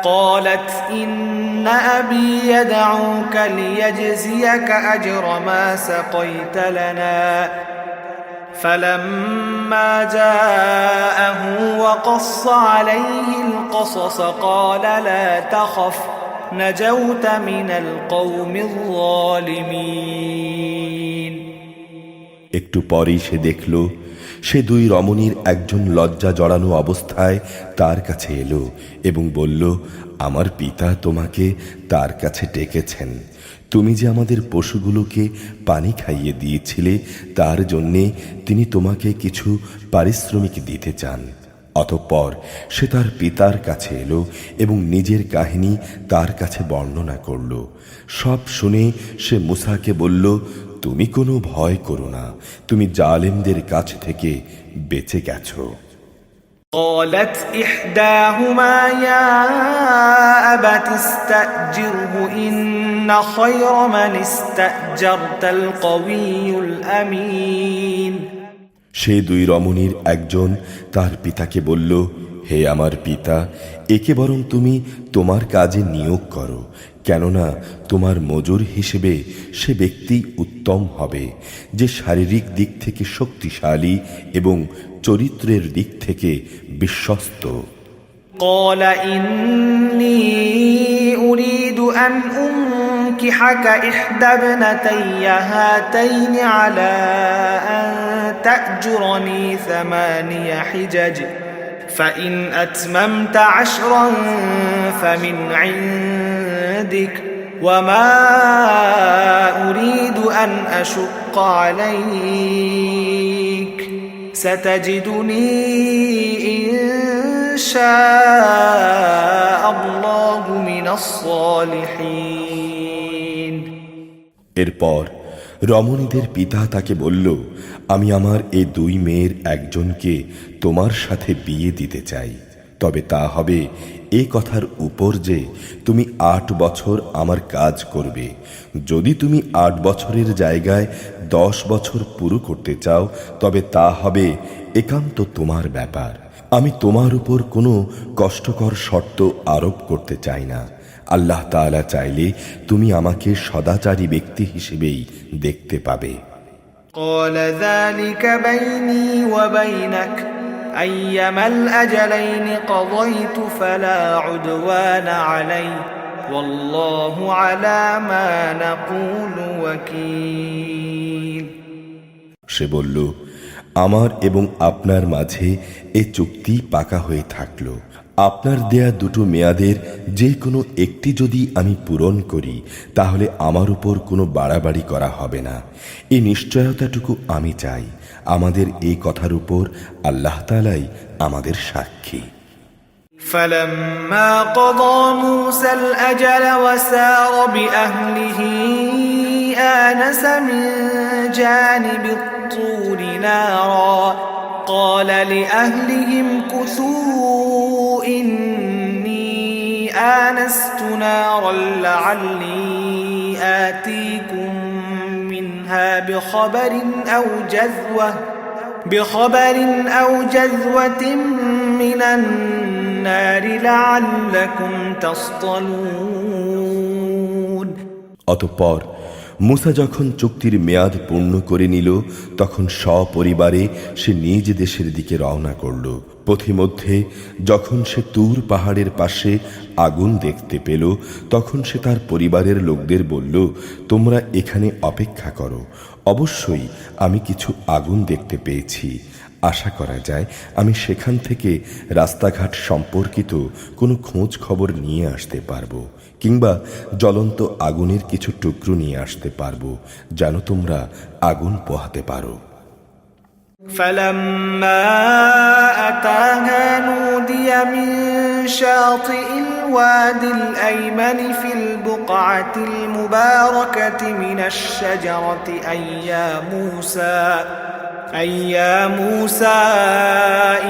قالت إن أبي يدعوك ليجزيك أجر ما سقيت لنا فلما جاءه وقص عليه القصص قال لا تخف نجوت من القوم الظالمين। একটু পরেই সে দেখল সে দুই রমণীর একজন লজ্জা জড়ানো অবস্থায় তার কাছে এলো এবং বলল, আমার পিতা তোমাকে তার কাছে ডেকেছেন। তুমি যে আমাদের পশুগুলোকে পানি খাইয়ে দিয়েছিলে তার জন্যে তিনি তোমাকে কিছু পারিশ্রমিক দিতে চান। অতঃপর সে তার পিতার কাছে এলো এবং নিজের কাহিনী তার কাছে বর্ণনা করল। সব শুনে সে মূসাকে বলল, তুমি কোনো ভয় করো না, তুমি জালেমদের কাছ থেকে বেঁচে গেছো। قالت إحداهما يا أبت استأجره إن خير من استأجرت القوي الأمين। সে দুই রমণীর একজন তার পিতাকে বলল, হে আমার পিতা, একে বরং তুমি তোমার কাজে নিয়োগ করো, কেননা তোমার মজুর হিসেবে সে ব্যক্তি উত্তম হবে যে শারীরিক দিক থেকে শক্তিশালী এবং চরিত্রের দিক থেকে বিশ্বস্ত। قال إني أريد أن أنكحك إحدى ابنتي هاتين على أن تأجرني 8 حجج فإن أتممت 10 فمن عندك وما أريد أن أشق عليك ستجدني إن شاء الله من الصالحين। এরপর রমণীদের পিতা তাকে বলল, আমি আমার এই দুই মেয়ের একজনকে তোমার সাথে বিয়ে দিতে চাই, তবে তা হবে এই কথার উপর যে তুমি 8 বছর আমার কাজ করবে। যদি তুমি 8 বছরের জায়গায় 10 বছর পুরো করতে চাও তবে তা হবে একান্ত তোমার ব্যাপার। আমি তোমার উপর কোনো কষ্টকর শর্ত আরোপ করতে চাই না। আল্লাহ তাআলা চাইলে তুমি আমাকে সদাচারী ব্যক্তি হিসেবেই দেখতে পাবে। قال ذلك بيني وبينك أيما الأجلين قضيت فلا عدوان علي والله على ما نقول وكيل। সে বলল, আমার এবং আপনার মাঝে এ চুক্তি পাকা হয়ে থাকলো। আপনার দেয়া দুটো মেয়াদের যে কোনো একটি যদি আমি পূরণ করি তাহলে আমার উপর কোনো বাড়াবাড়ি করা হবে না। এই নিশ্চয়তাটুকু আমি চাই। আমাদের এই কথার উপর আল্লাহ তাআলাই আমাদের সাক্ষী। فلما قضى موسى الأجل وسار بأهله آنس من جانب الطور نارا قال لأهلهم كثوا إني آنست نارا لعلي آتيكم منها بخبر أو جذوة من النار لعلكم تصطلون। অতঃপর মুসা যখন চুক্তির মেয়াদ পূর্ণ করে নিল তখন সপরিবারে সে নিজ দেশের দিকে রওনা করল। পথিমধ্যে যখন সে তুর পাহাড়ের পাশে আগুন দেখতে পেল তখন সে তার পরিবারের লোকদের বলল, তোমরা এখানে অপেক্ষা করো, অবশ্যই আমি কিছু আগুন দেখতে পেয়েছি, আশা করা যায় আমি সেখান থেকে রাস্তাঘাট সম্পর্কিত কোনো খোঁজ খবর নিয়ে আসতে পারবো, কিংবা জ্বলন্ত আগুনের কিছু টুকরো নিয়ে আসতে পারবো যেন তোমরা আগুন পোহাতে পারো। فلما أتاها نودي من شاطئ الوادي الأيمن في البقعة المباركة من الشجرة أي يا موسى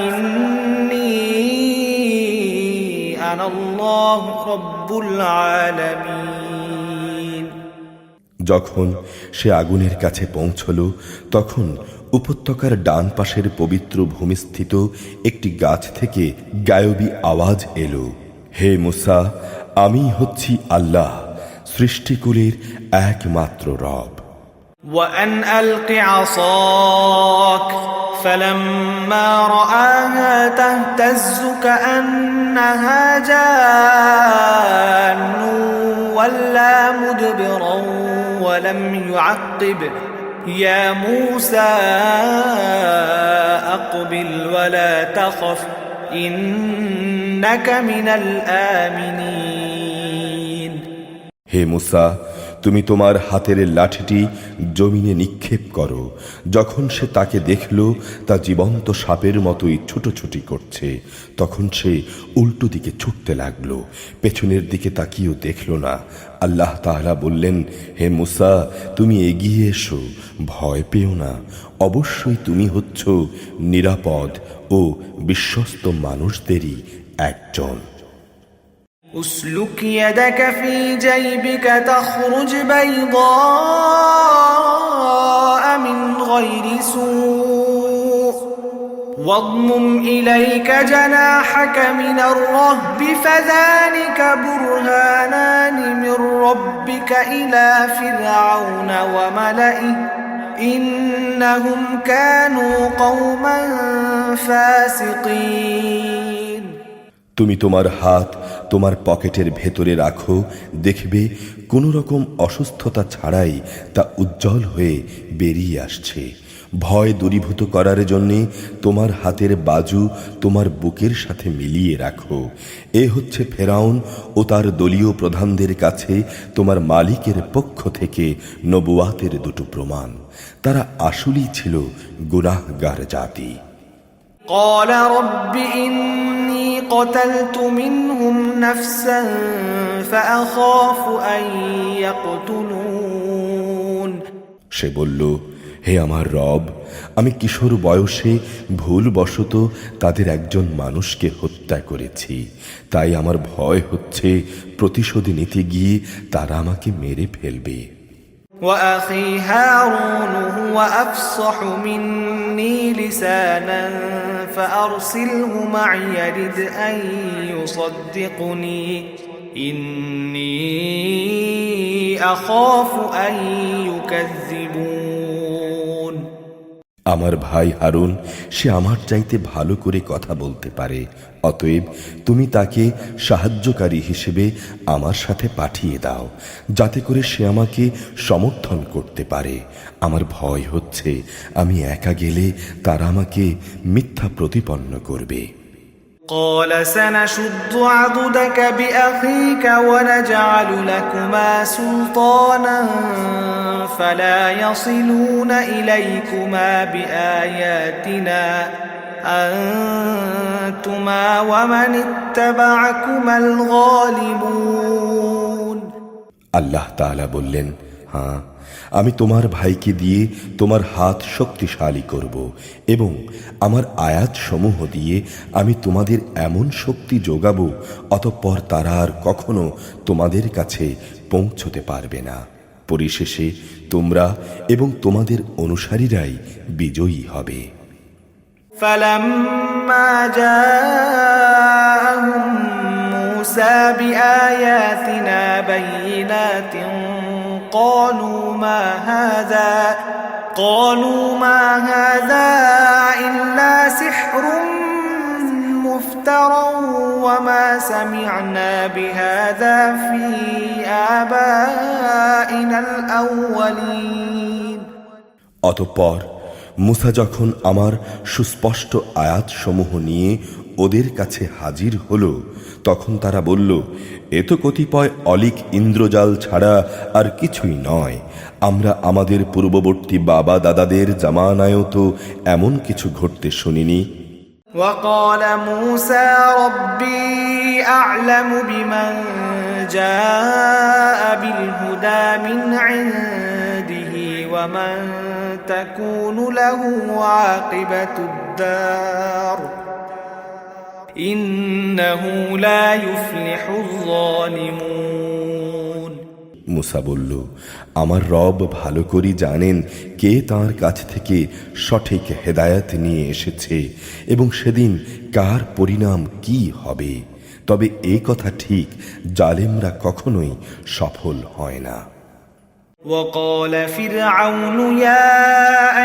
إني أنا الله رب العالمين। যখন সে আগুনের কাছে পৌঁছল তখন উপত্যকার ডান পাশের পবিত্র ভূমিস্থিত একটি গাছ থেকে গায়বী আওয়াজ এলো, হে মুসা, আমি হচ্ছি আল্লাহ, সৃষ্টিকুলের একমাত্র রব। وأن ألق عصاك فلما رآها تهتز كأنها جان ولا مدبرا ولم يعقب يا موسى أقبل ولا تخف إنك من الآمنين। হে মুসা, তুমি তোমার হাতের লাঠিটি জমিনে নিক্ষেপ করো। যখন সে তাকে দেখল তা জীবন্ত সাপের মতোই ছুটোছুটি করছে, তখন সে উল্টো দিকে ছুটতে লাগলো, পেছনের দিকে তাকিয়েও দেখল না। আল্লাহ তাআলা বললেন, হে মুসা, তুমি এগিয়ে এসো, ভয় পেও না, অবশ্যই তুমি হচ্ছ নিরাপদ ও বিশ্বস্ত মানুষদেরই একজন। اسلك يدك في جيبك تخرج بيضاء من غير سوء واضمم إليك جناحك من الرهب فذلك برهانان من ربك إلى فرعون وملئه إنهم كانوا قوما فاسقين। তুমি তোমার হাত তোমার পকেটের ভেতরে রাখো, দেখবে কোনো রকম অসুস্থতা ছাড়াই তা উজ্জ্বল হয়ে বেরিয়ে আসছে। ভয় দূরীভূত করার জন্যে তোমার হাতের বাজু তোমার বুকের সাথে মিলিয়ে রাখো। এ হচ্ছে ফেরাউন ও তার দলীয় প্রধানদের কাছে তোমার মালিকের পক্ষ থেকে নবুয়াতের দুটো প্রমাণ। তারা আসলেই ছিল গুনাহগার জাতি। قال رب إني قتلت منهم نفسا فأخاف أن يقتلون। সে বলল, হে আমার রব, আমি কিশোর বয়সে ভুলবশত তাদের একজন মানুষকে হত্যা করেছি, তাই আমার ভয় হচ্ছে প্রতিশোধ নিতে গিয়ে তারা আমাকে মেরে ফেলবে। وأخي هارون هو أفصح مني لسانا فأرسله معي يرد أن يصدقني إني أخاف أن يكذبون। আমার ভাই হারুন, সে আমার চাইতে ভালো করে কথা বলতে পারে, অতএব তুমি তাকে সাহায্যকারী হিসেবে আমার সাথে পাঠিয়ে দাও, যাতে করে সে আমাকে সমর্থন করতে পারে। আমার ভয় হচ্ছে আমি একা গেলে তারা আমাকে মিথ্যা প্রতিপন্ন করবে। قال سنشد عضدك بأخيك ونجعل لكما سلطانا فلا يصلون إليكما بآياتنا أنتما ومن اتبعكما الغالبون। আল্লাহ তাআলা বললেন, হ্যাঁ, আমি তোমার ভাইকে দিয়ে তোমার হাত শক্তিশালী করব এবং আমার আয়াত সমূহ দিয়ে আমি তোমাদের এমন শক্তি যোগাবো, অতঃপর তারা আর কখনো তোমাদের কাছে পৌঁছতে পারবে না। পরিশেষে তোমরা এবং তোমাদের অনুসারীরাই বিজয়ী হবে। فلما جاءهم موسى بآياتنا بينات قالوا ما هذا إلا سحر مفترى وما سمعنا بهذا في آبائنا الأولين। অতঃপর মুসা যখন আমার সুস্পষ্ট আয়াতসমূহ নিয়ে ওদের কাছে হাজির হলো, তখন তারা বলল, এ তো কতিপয় অলিক ইন্দ্রজাল ছাড়া আর কিছুই নয়। আমরা আমাদের পূর্ববর্তী বাবা দাদাদের জামানায়ও তো এমন কিছু ঘটতে শুনিনি। وقال موسى ربي أعلم بمن جاء بالهدى من عنده ومن تكون له عاقبة الدار إنه لا يفلح الظالمون। মুসা বলল, আমার রব ভালো করে জানেন কে তাঁর কাছ থেকে সঠিক হেদায়েত নিয়ে এসেছে এবং সেদিন কার পরিণাম কি হবে। তবে এই কথা ঠিক, জালেমরা কখনোই সফল হয় না। وقال فرعون يا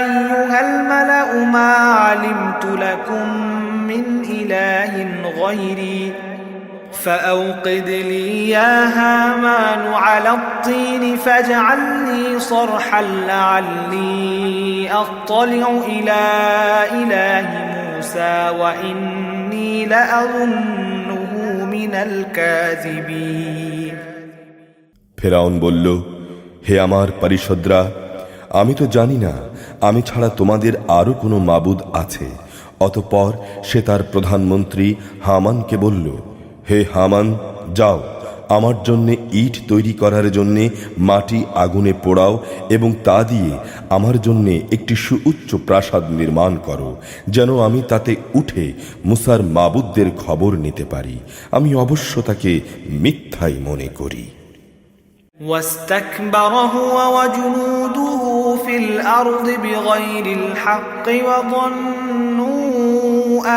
أيها الملأ ما علمت لكم من إله غيري فأوقد لي يا هامان على الطين فاجعل لي صرحا لعلي أطلع إلى إله موسى وإني لأظنه من الكاذبين। ফেরাউন বলল, হে আমার পরিষদরা, আমি তো জানি না আমি ছাড়া তোমাদের আরো কোনো মাবুদ আছে। অতঃপর সে তার প্রধানমন্ত্রী হামানকে বলল, হে হামান, যাও আমার জন্য ইট তৈরি করার জন্য মাটি আগুনে পোড়াও এবং তা দিয়ে আমার জন্য একটি সুউচ্চ প্রাসাদ নির্মাণ করো, যেন আমি তাতে উঠে মুসার মাবুদদের খবর নিতে পারি। আমি অবশ্য তাকে মিথ্যাই মনে করি। واستكبر هو وجنوده في الأرض بغير الحق وظنوا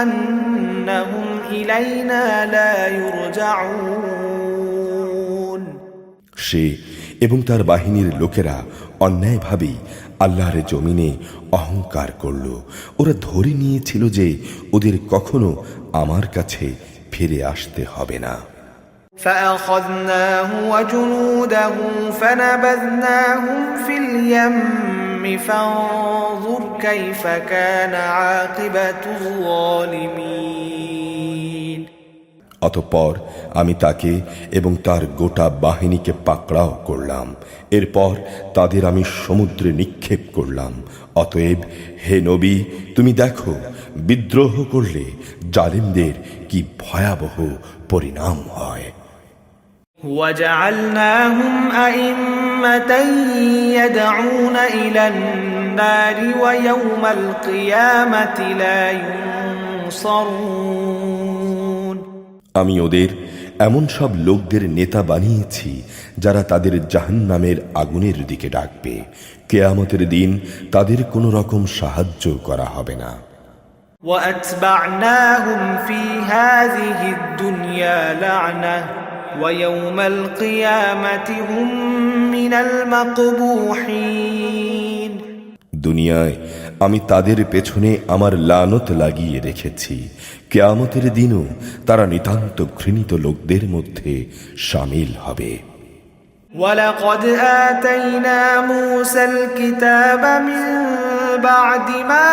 أنهم إلينا لا يرجعون। সে এবং তার বাহিনীর লোকেরা অন্যায়ভাবেই আল্লাহর জমিনে অহংকার করল। ওরা ধরে নিয়েছিল যে ওদের কখনো আমার কাছে ফিরে আসতে হবে না। فأخذناه وجنوده فنبذناهم في اليم فانظر كيف كان عاقبة الظالمين। অতঃপর আমি তাকে এবং তার গোটা বাহিনীকে পাকড়াও করলাম। এরপর তাদের আমি সমুদ্রে নিক্ষেপ করলাম। অতএব হে নবী, তুমি দেখো বিদ্রোহ করলে জালিমদের কি ভয়াবহ পরিণাম হয়। وجعلناهم أئمة يدعون إلى النار ويوم القيامة لا ينصرون। আমি ওদের এমন সব লোকদের নেতা বানিয়েছি যারা তাদের জাহান্নামের আগুনের দিকে ডাকবে। কিয়ামতের দিন তাদের কোনো রকম সাহায্য করা হবে না। وأتبعناهم في هذه الدنيا لعنة ويوم القيامة هم من المقبوحين। দুনিয়ায় আমি তাদের পেছনে আমার লানত লাগিয়ে রেখেছি, কিয়ামতের দিনও তারা নিতান্ত ঘৃণিত লোকদের মধ্যে শামিল হবে। ولقد آتينا موسى الكتاب من بعد ما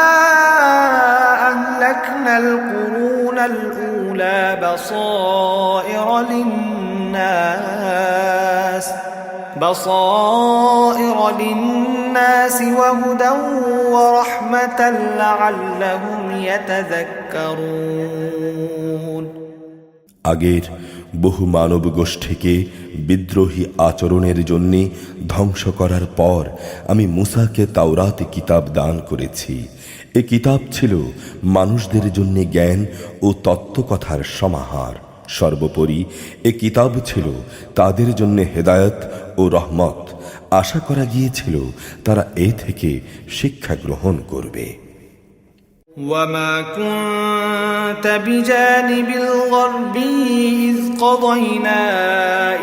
أهلكنا القرون الأولى بصائر للناس وهدى ورحمة لعلهم يتذكرون। আগের বহু মানব গোষ্ঠীকে বিদ্রোহী আচরণের জন্য ধ্বংস করার পর আমি মুসাকে তাওরাত কিতাব দান করেছি। এ কিতাব ছিল মানুষদের জন্য জ্ঞান ও তত্ত্বকথার সমাহার। সর্বোপরি এ কিতাব ছিল তাদের জন্য হেদায়েত ও রহমত। আশা করা গিয়েছিল তারা এ থেকে শিক্ষা গ্রহণ করবে। وما كنت بجانب الغربي إذ قضينا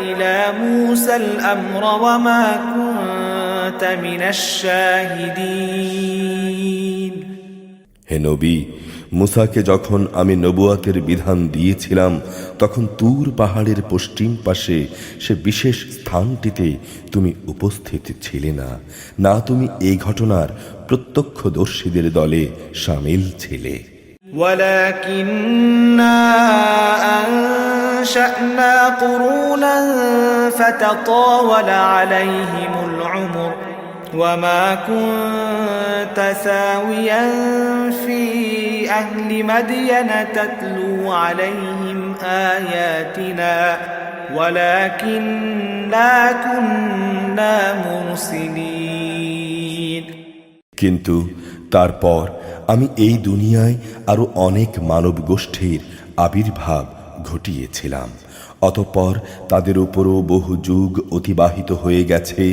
إلى موسى الأمر وما كنت من الشاهدين। হে নবী, মুসাকে যখন আমি নবুয়াতের বিধান দিয়েছিলাম তখন তুর পাহাড়ের পশ্চিম পাশে সে বিশেষ স্থানটিতে তুমি উপস্থিত ছিলে না। না তুমি এই ঘটনার প্রত্যক্ষদর্শীদের দলে শামিল ছিলে। ولكننا أنشأنا قرونا فتطاول عليهم العمر وما كنت ثاويا في أهل مدين تتلو عليهم آياتنا ولكننا كنا مرسلين। কিন্তু তারপর আমি এই দুনিয়ায় আরো অনেক মানব গোষ্ঠীর আবির্ভাব ঘটিয়েছিলাম। অতঃপর তাদের উপরও বহু যুগ অতিবাহিত হয়ে গেছে।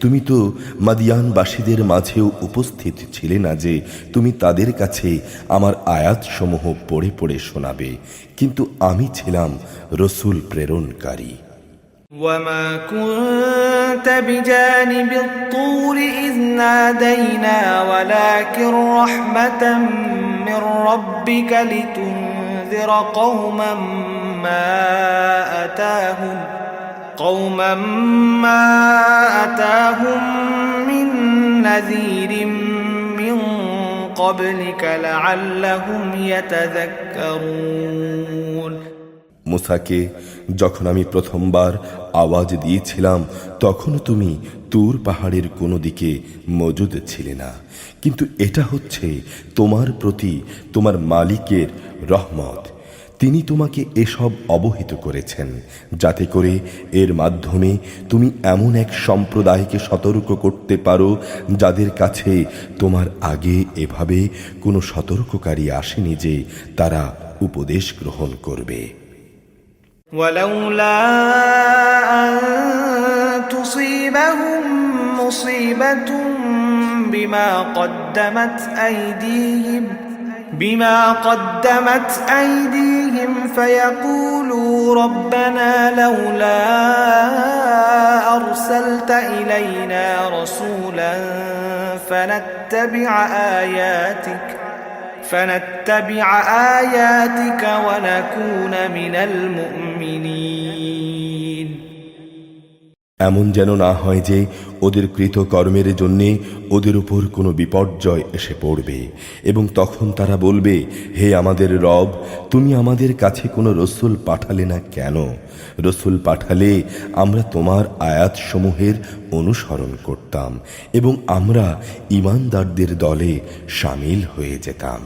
তুমি তো মাদিয়ানবাসীদের মাঝেও উপস্থিত ছিলে না যে তুমি তাদের কাছে আমার আয়াতসমূহ পড়ে পড়ে শোনাবে, কিন্তু আমি ছিলাম রসূল প্রেরণকারী। وما كنت بجانب الطور إذ نادينا ولكن رحمة من ربك لتنذر قوما ما أتاهم من نذير من قبلك لعلهم يتذكرون। মুসাকে যখন আমি প্রথমবার আওয়াজ দিয়েছিলাম তখন তুমি তুর পাহাড়ের কোনো দিকে মজুদ ছিলে না, কিন্তু এটা হচ্ছে তোমার প্রতি তোমার মালিকের রহমত। তিনি তোমাকে এসব অবহিত করেছেন যাতে করে এর মাধ্যমে তুমি এমন এক সম্প্রদায়কে সতর্ক করতে পারো যাদের কাছে তোমার আগে এভাবে কোনো সতর্ককারী আসেনি যে তারা উপদেশ গ্রহণ করবে। ولولا أن تصيبهم مصيبة بما قدمت أيديهم فيقولوا ربنا لولا أرسلت إلينا رسولا فنتبع آياتك ونكون من المؤمنين। এমন যেন না হয় যে ওদের কৃতকর্মের জন্যে ওদের উপর কোনো বিপর্যয় এসে পড়বে এবং তখন তারা বলবে, হে আমাদের রব, তুমি আমাদের কাছে কোনো রসুল পাঠালে না কেন? রসুল পাঠালে আমরা তোমার আয়াতসমূহের অনুসরণ করতাম এবং আমরা ঈমানদারদের দলে শামিল হয়ে যেতাম।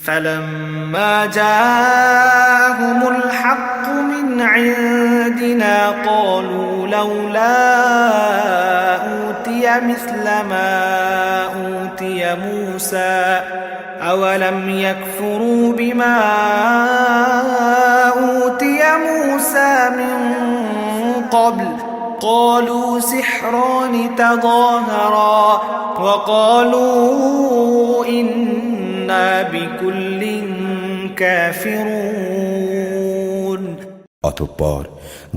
فلما جاءهم الحق من عندنا قالوا لولا أوتي مثل ما أوتي موسى أولم يكفروا بما أوتي موسى من قبل قالوا سحران تظاهرا وقالوا إنا بكل كافرون। অতঃপর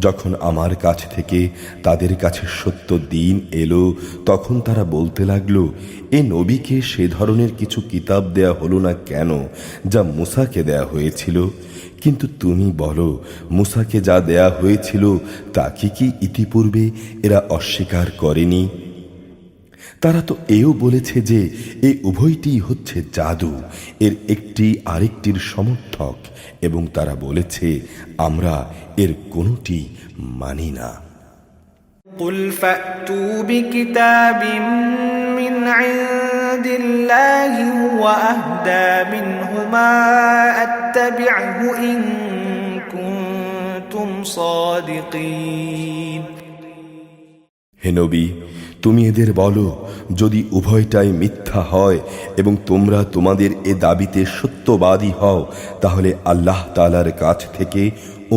যখন আমার কাছ থেকে তাদের কাছে সত্য দিন এলো তখন তারা বলতে লাগলো, এ নবীকে সে ধরনের কিছু কিতাব দেয়া হলো না কেন যা মুসাকে দেয়া হয়েছিল? কিন্তু তুমি বলো, মুসাকে যা দেয়া হয়েছিল তা কি ইতিপূর্বে এরা অস্বীকার করেনি? তারা তো এও বলেছে যে এই উভয়টি হচ্ছে জাদু, এর একটি আরেকটির সমর্থক, এবং তারা বলেছে আমরা এর কোনটি মানি না। قل فأتوا بكتاب من عند الله هو أهدى منهما أتبعه إن كنتم صادقين। হে নবী, তুমি এদের বলো, যদি উভয়টাই মিথ্যা হয় এবং তোমরা তোমাদের এ দাবিতে সত্যবাদী হও তাহলে আল্লাহ তাআলার কাছ থেকে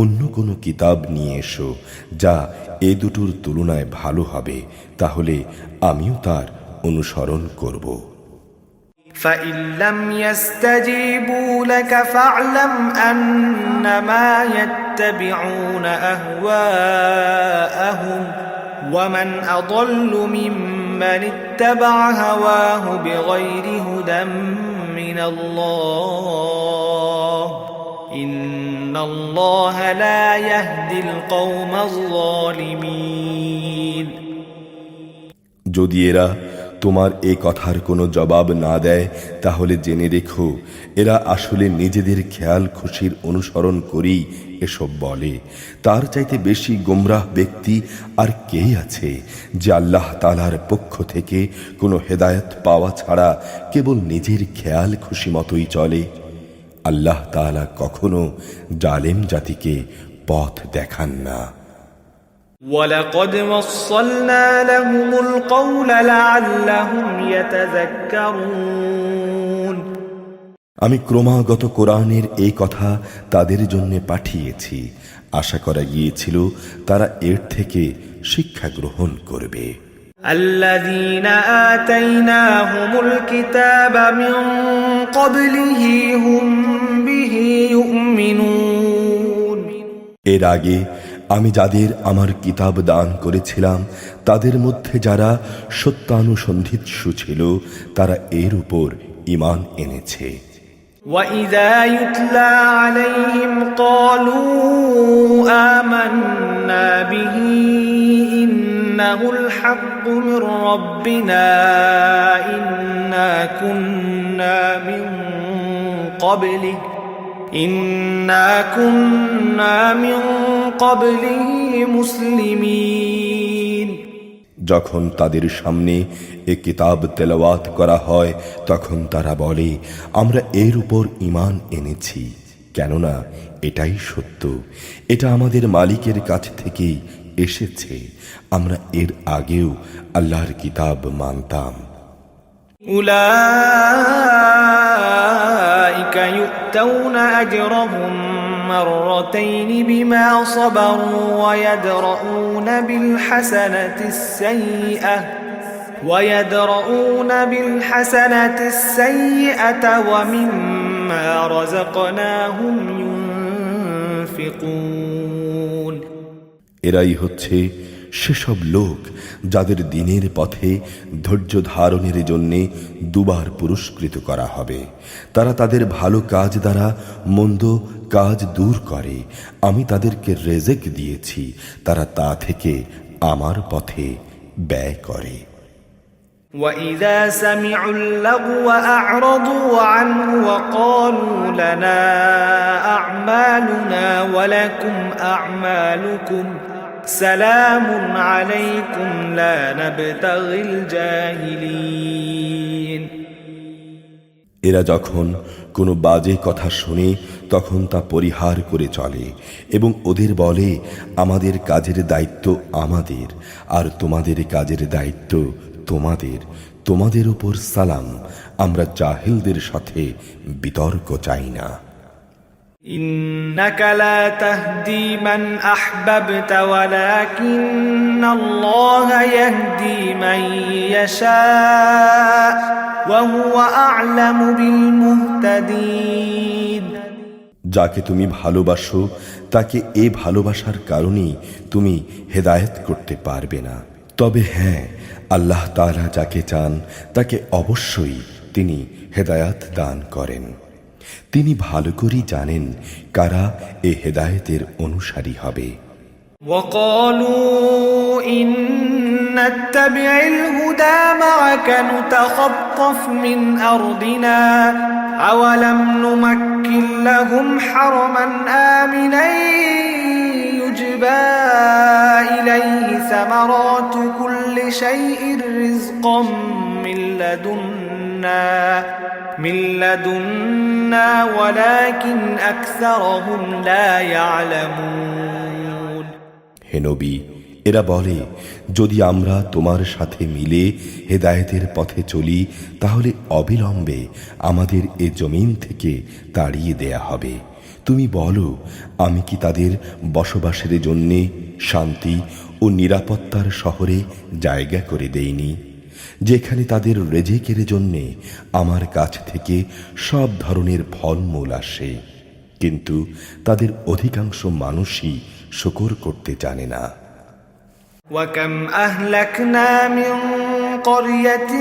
অন্য কোনো কিতাব নিয়ে এসো যা এ দুটোর তুলনায় ভালো হবে, তাহলে আমিও তার অনুসরণ করব। فإن لم يستجيبوا لك فاعلم أنما يتبعون أهواءهم ومن أضل ممن اتبع هواه بغير هدى من الله إن الله لا يهدي القوم الظالمين। যদি এরা তোমার এই কথার কোনো জবাব না দেয়, তাহলে জেনে রেখো এরা আসলে নিজেদের খেয়াল খুশির অনুসরণ করেই এসব বলে। তার চাইতে বেশি গোমরাহ ব্যক্তি আর কে আছে যে আল্লাহ তাআলার পক্ষ থেকে কোনো হেদায়েত পাওয়া ছাড়া কেবল নিজের খেয়াল খুশি মতোই চলে। আল্লাহ তাআলা কখনো জালেম জাতিকে পথ দেখান না। وَلَقَدْ وَصَّلْنَا لَهُمُ الْقَوْلَ لَعَلَّهُمْ يَتَذَكَّرُونَ আমি ক্রমাগত কোরআনের এই কথা তাদের জন্য পাঠিয়েছি, আশা করা গিয়েছিল তারা এর থেকে শিক্ষা গ্রহণ করবে। الَّذِينَ آتَيْنَاهُمُ الْكِتَابَ مِنْ قَبْلِهِ هُمْ بِهِ يُؤْمِنُونَ এর আগে আমি যাদের আমার কিতাব দান করেছিলাম তাদের মধ্যে যারা সত্যানুসন্ধিৎসু ছিল তারা এর উপর ঈমান এনেছে। وَإِذَا يُتْلَى عَلَيْهِمْ قَالُوا آمَنَّا بِهِ إِنَّهُ الْحَقُّ مِنْ رَبِّنَا إِنَّا كُنَّا مِنْ قَبْلِهِ مُسْلِمِينَ যখন তাদের সামনে এ কিতাব তেলাওয়াত করা হয় তখন তারা বলে, আমরা এর উপর ঈমান এনেছি, কেননা এটাই সত্য, এটা আমাদের মালিকের কাছ থেকেই এসেছে, আমরা এর আগেও আল্লাহর কিতাব মানতাম। أولئك يؤتون أجرهم مرتين بما صبروا ويدرؤون بالحسنة السيئة ومما رزقناهم ينفقون এরাই হচ্ছে সেসব লোক যাদের দিনের পথে ধৈর্য ধারণের জন্যে দুবার পুরস্কৃত করা হবে। তারা তাদের ভালো কাজ দ্বারা মন্দ কাজ দূর করে। আমি তাদেরকে রেজেক দিয়েছি, তারা তা থেকে আমার পথে ব্যয় করে। وَإِذَا سَمِعُوا اللَّغْوَ أَعْرَضُوا عَنْهُ وَقَالُوا لَنَا أَعْمَالُنَا وَلَكُمْ أَعْمَالُكُمْ سَلَامٌ عَلَيْكُمْ لَا نَبْتَغِي الْجَاهِلِينَ এরা যখন কোনো বাজে কথা শুনে তখন তা পরিহার করে চলে এবং ওদের বলে, আমাদের কাজের দায়িত্ব আমাদের আর তোমাদের কাজের দায়িত্ব তোমাদের, তোমাদের উপর সালাম, আমরা জাহিলদের সাথে বিতর্ক চাই না। إنك لا تهدي من أحببت ولكن الله يهدي من يشاء وهو أعلم بالمهتدين যাকে তুমি ভালোবাসো তাকে এই ভালোবাসার কারণেই তুমি হেদায়েত করতে পারবে না। তবে হ্যাঁ, আল্লাহ তাআলা যাকে চান তাকে অবশ্যই তিনি হেদায়েত দান করেন। তিনি ভালো করেই জানেন কারা এ হেদায়েতের অনুসারী হবে। وقالوا إن نتبع الهدى معك نتخطف من أرضنا أولم نمكن لهم حرما آمنا يجبى إليه ثمرات كل شيء رزقا من لدنا ولكن أكثرهم لا يعلمون হে নবী, এরা বলে, যদি আমরা তোমার সাথে মিলে হেদায়েতের পথে চলি তাহলে অবিলম্বে আমাদের এ জমিন থেকে তাড়িয়ে দেয়া হবে। তুমি বলো, আমি কি তাদের বসবাসের জন্যে শান্তি ও নিরাপত্তার শহরে জায়গা করে দেইনি, যেখানে তাদের রেজেকের জন্যে আমার কাছ থেকে সব ধরনের ফলমূল আসে, কিন্তু তাদের অধিকাংশ মানুষই শুকর করতে জানে না। وكم أهلكنا من قرية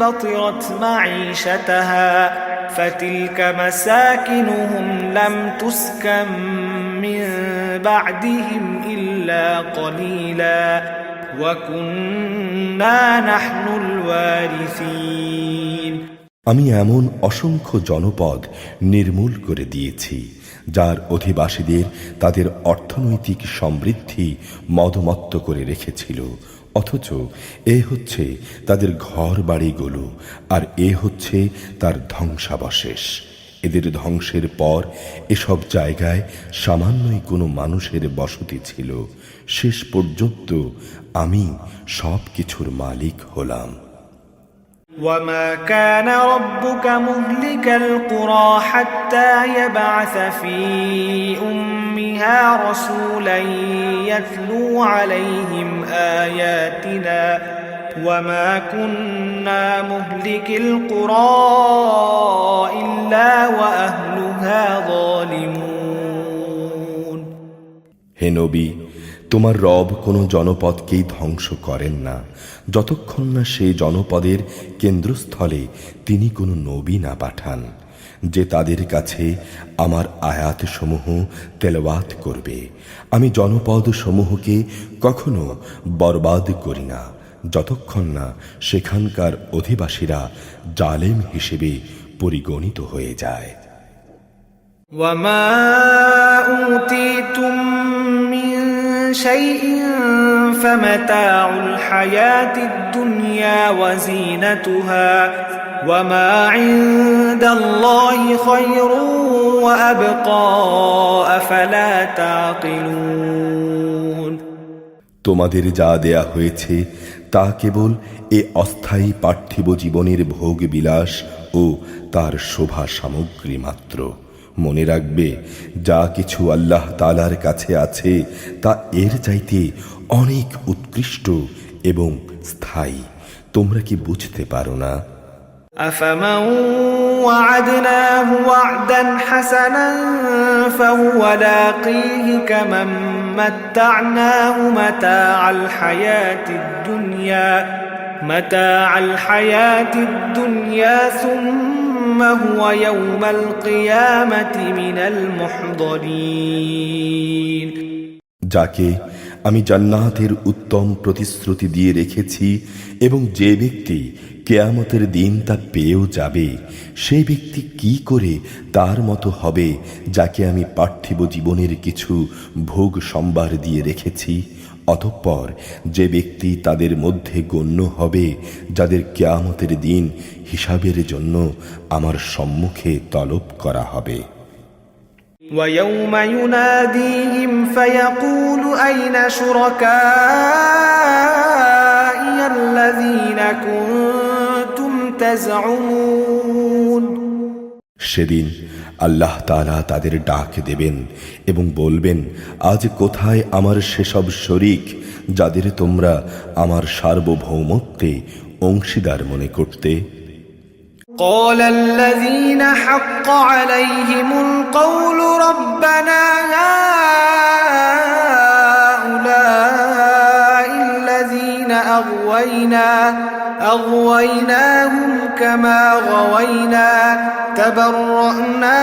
بطرت معيشتها فتلك مساكنهم لم تسكن من بعدهم إلا قليلا وكنا نحن الوارثين আমি এমন অসংখ্য জনপদ নির্মূল করে দিয়েছি যার অধিবাসীদের তাদের অর্থনৈতিক সমৃদ্ধি মদমত্ত করে রেখেছিল, অথচ এ হচ্ছে তাদের ঘর বাড়িগুলো আর এ হচ্ছে তার ধ্বংসাবশেষ। এদের ধ্বংসের পর এসব জায়গায় সামান্যই কোনো মানুষের বসতি ছিল। শেষ পর্যন্ত আমি সব কিছুর মালিক হলাম। وما كان ربك مهلك القرى حتى يبعث في أمها رسولا يتلو عليهم آياتنا وما كنا مهلك القرى إلا وأهلها ظالمون হে নবী, তোমার রব কোনো জনপদকেই ধ্বংস করেন না যতক্ষণ না সেই জনপদের কেন্দ্রস্থলে তিনি কোনো নবী না পাঠান, যে তাদের কাছে আমার আয়াতসমূহ তেলাওয়াত করবে। আমি জনপদ সমূহকে কখনো বরবাদ করি না যতক্ষণ না সেখানকার অধিবাসীরা জালেম হিসেবে পরিগণিত হয়ে যায়। وما أوتيتم من شيء فمتاع الحياة الدنيا وزينتها وما عند الله خير وأبقى أفلا تعقلون তোমাদের যা দেয়া হয়েছে তা কেবল এ অস্থায়ী পার্থিব জীবনের ভোগ বিলাস ও তার শোভা সামগ্রী মাত্র। মনে রাখবে, যা কিছু আল্লাহ তাআলার কাছে আছে তা এর চাইতে অনেক উৎকৃষ্ট এবং স্থায়ী। তোমরা কি বুঝতে পারো না? أفمن وعدناه وعدا حسنا فهو لاقيه كمن متعناه متاع الحياة الدنيا ثم هو يوم القيامة من المحضرين যাকে আমি জান্নাতের উত্তম প্রতিশ্রুতি দিয়ে রেখেছি এবং যে ব্যক্তি কিয়ামতের দিন তা পেয়েও যাবে, সেই ব্যক্তি কি করে তার মতো হবে যাকে আমি পার্থিব জীবনের কিছু ভোগ সম্ভার দিয়ে রেখেছি? অতঃপর যে ব্যক্তি তাদের মধ্যে গণ্য হবে যাদের কিয়ামতের দিন হিসাবের জন্য আমার সম্মুখে তলব করা হবে। ويوم يناديهم فيقول أين شركائي الذين كنتم تزعمون সেদিন আল্লাহ তাআলা তাদের ডাক দেবেন এবং বলবেন, আজ কোথায় আমার সেসব শরীক যাদের তোমরা আমার সার্বভৌমত্বে অংশীদার মনে করতে? قال الذين حق عليهم القول ربنا هؤلاء الذين أغويناهم كما غوينا تبرأنا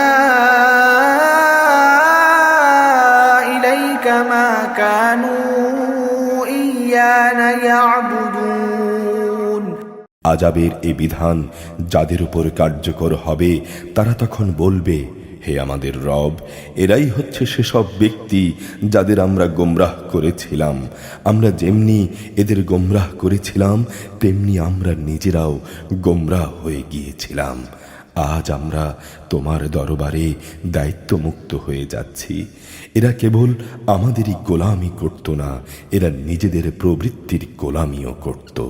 إليك ما كانوا إيانا يعبدون আযাবের এই বিধান যাদের উপর কার্যকর হবে তারা তখন বলবে, হে আমাদের রব, এরাই হচ্ছে সেসব ব্যক্তি যাদের আমরা গোমরাহ করেছিলাম। আমরা যেমনি এদের গোমরাহ করেছিলাম তেমনি আমরা নিজেরাও গোমরাহ হয়ে গিয়েছিলাম। আজ আমরা তোমার দরবারে দায়িত্বমুক্ত হয়ে যাচ্ছি। এরা কেবল আমাদেরই গোলামি করত না, এরা নিজেদের প্রবৃত্তির গোলামিও করত।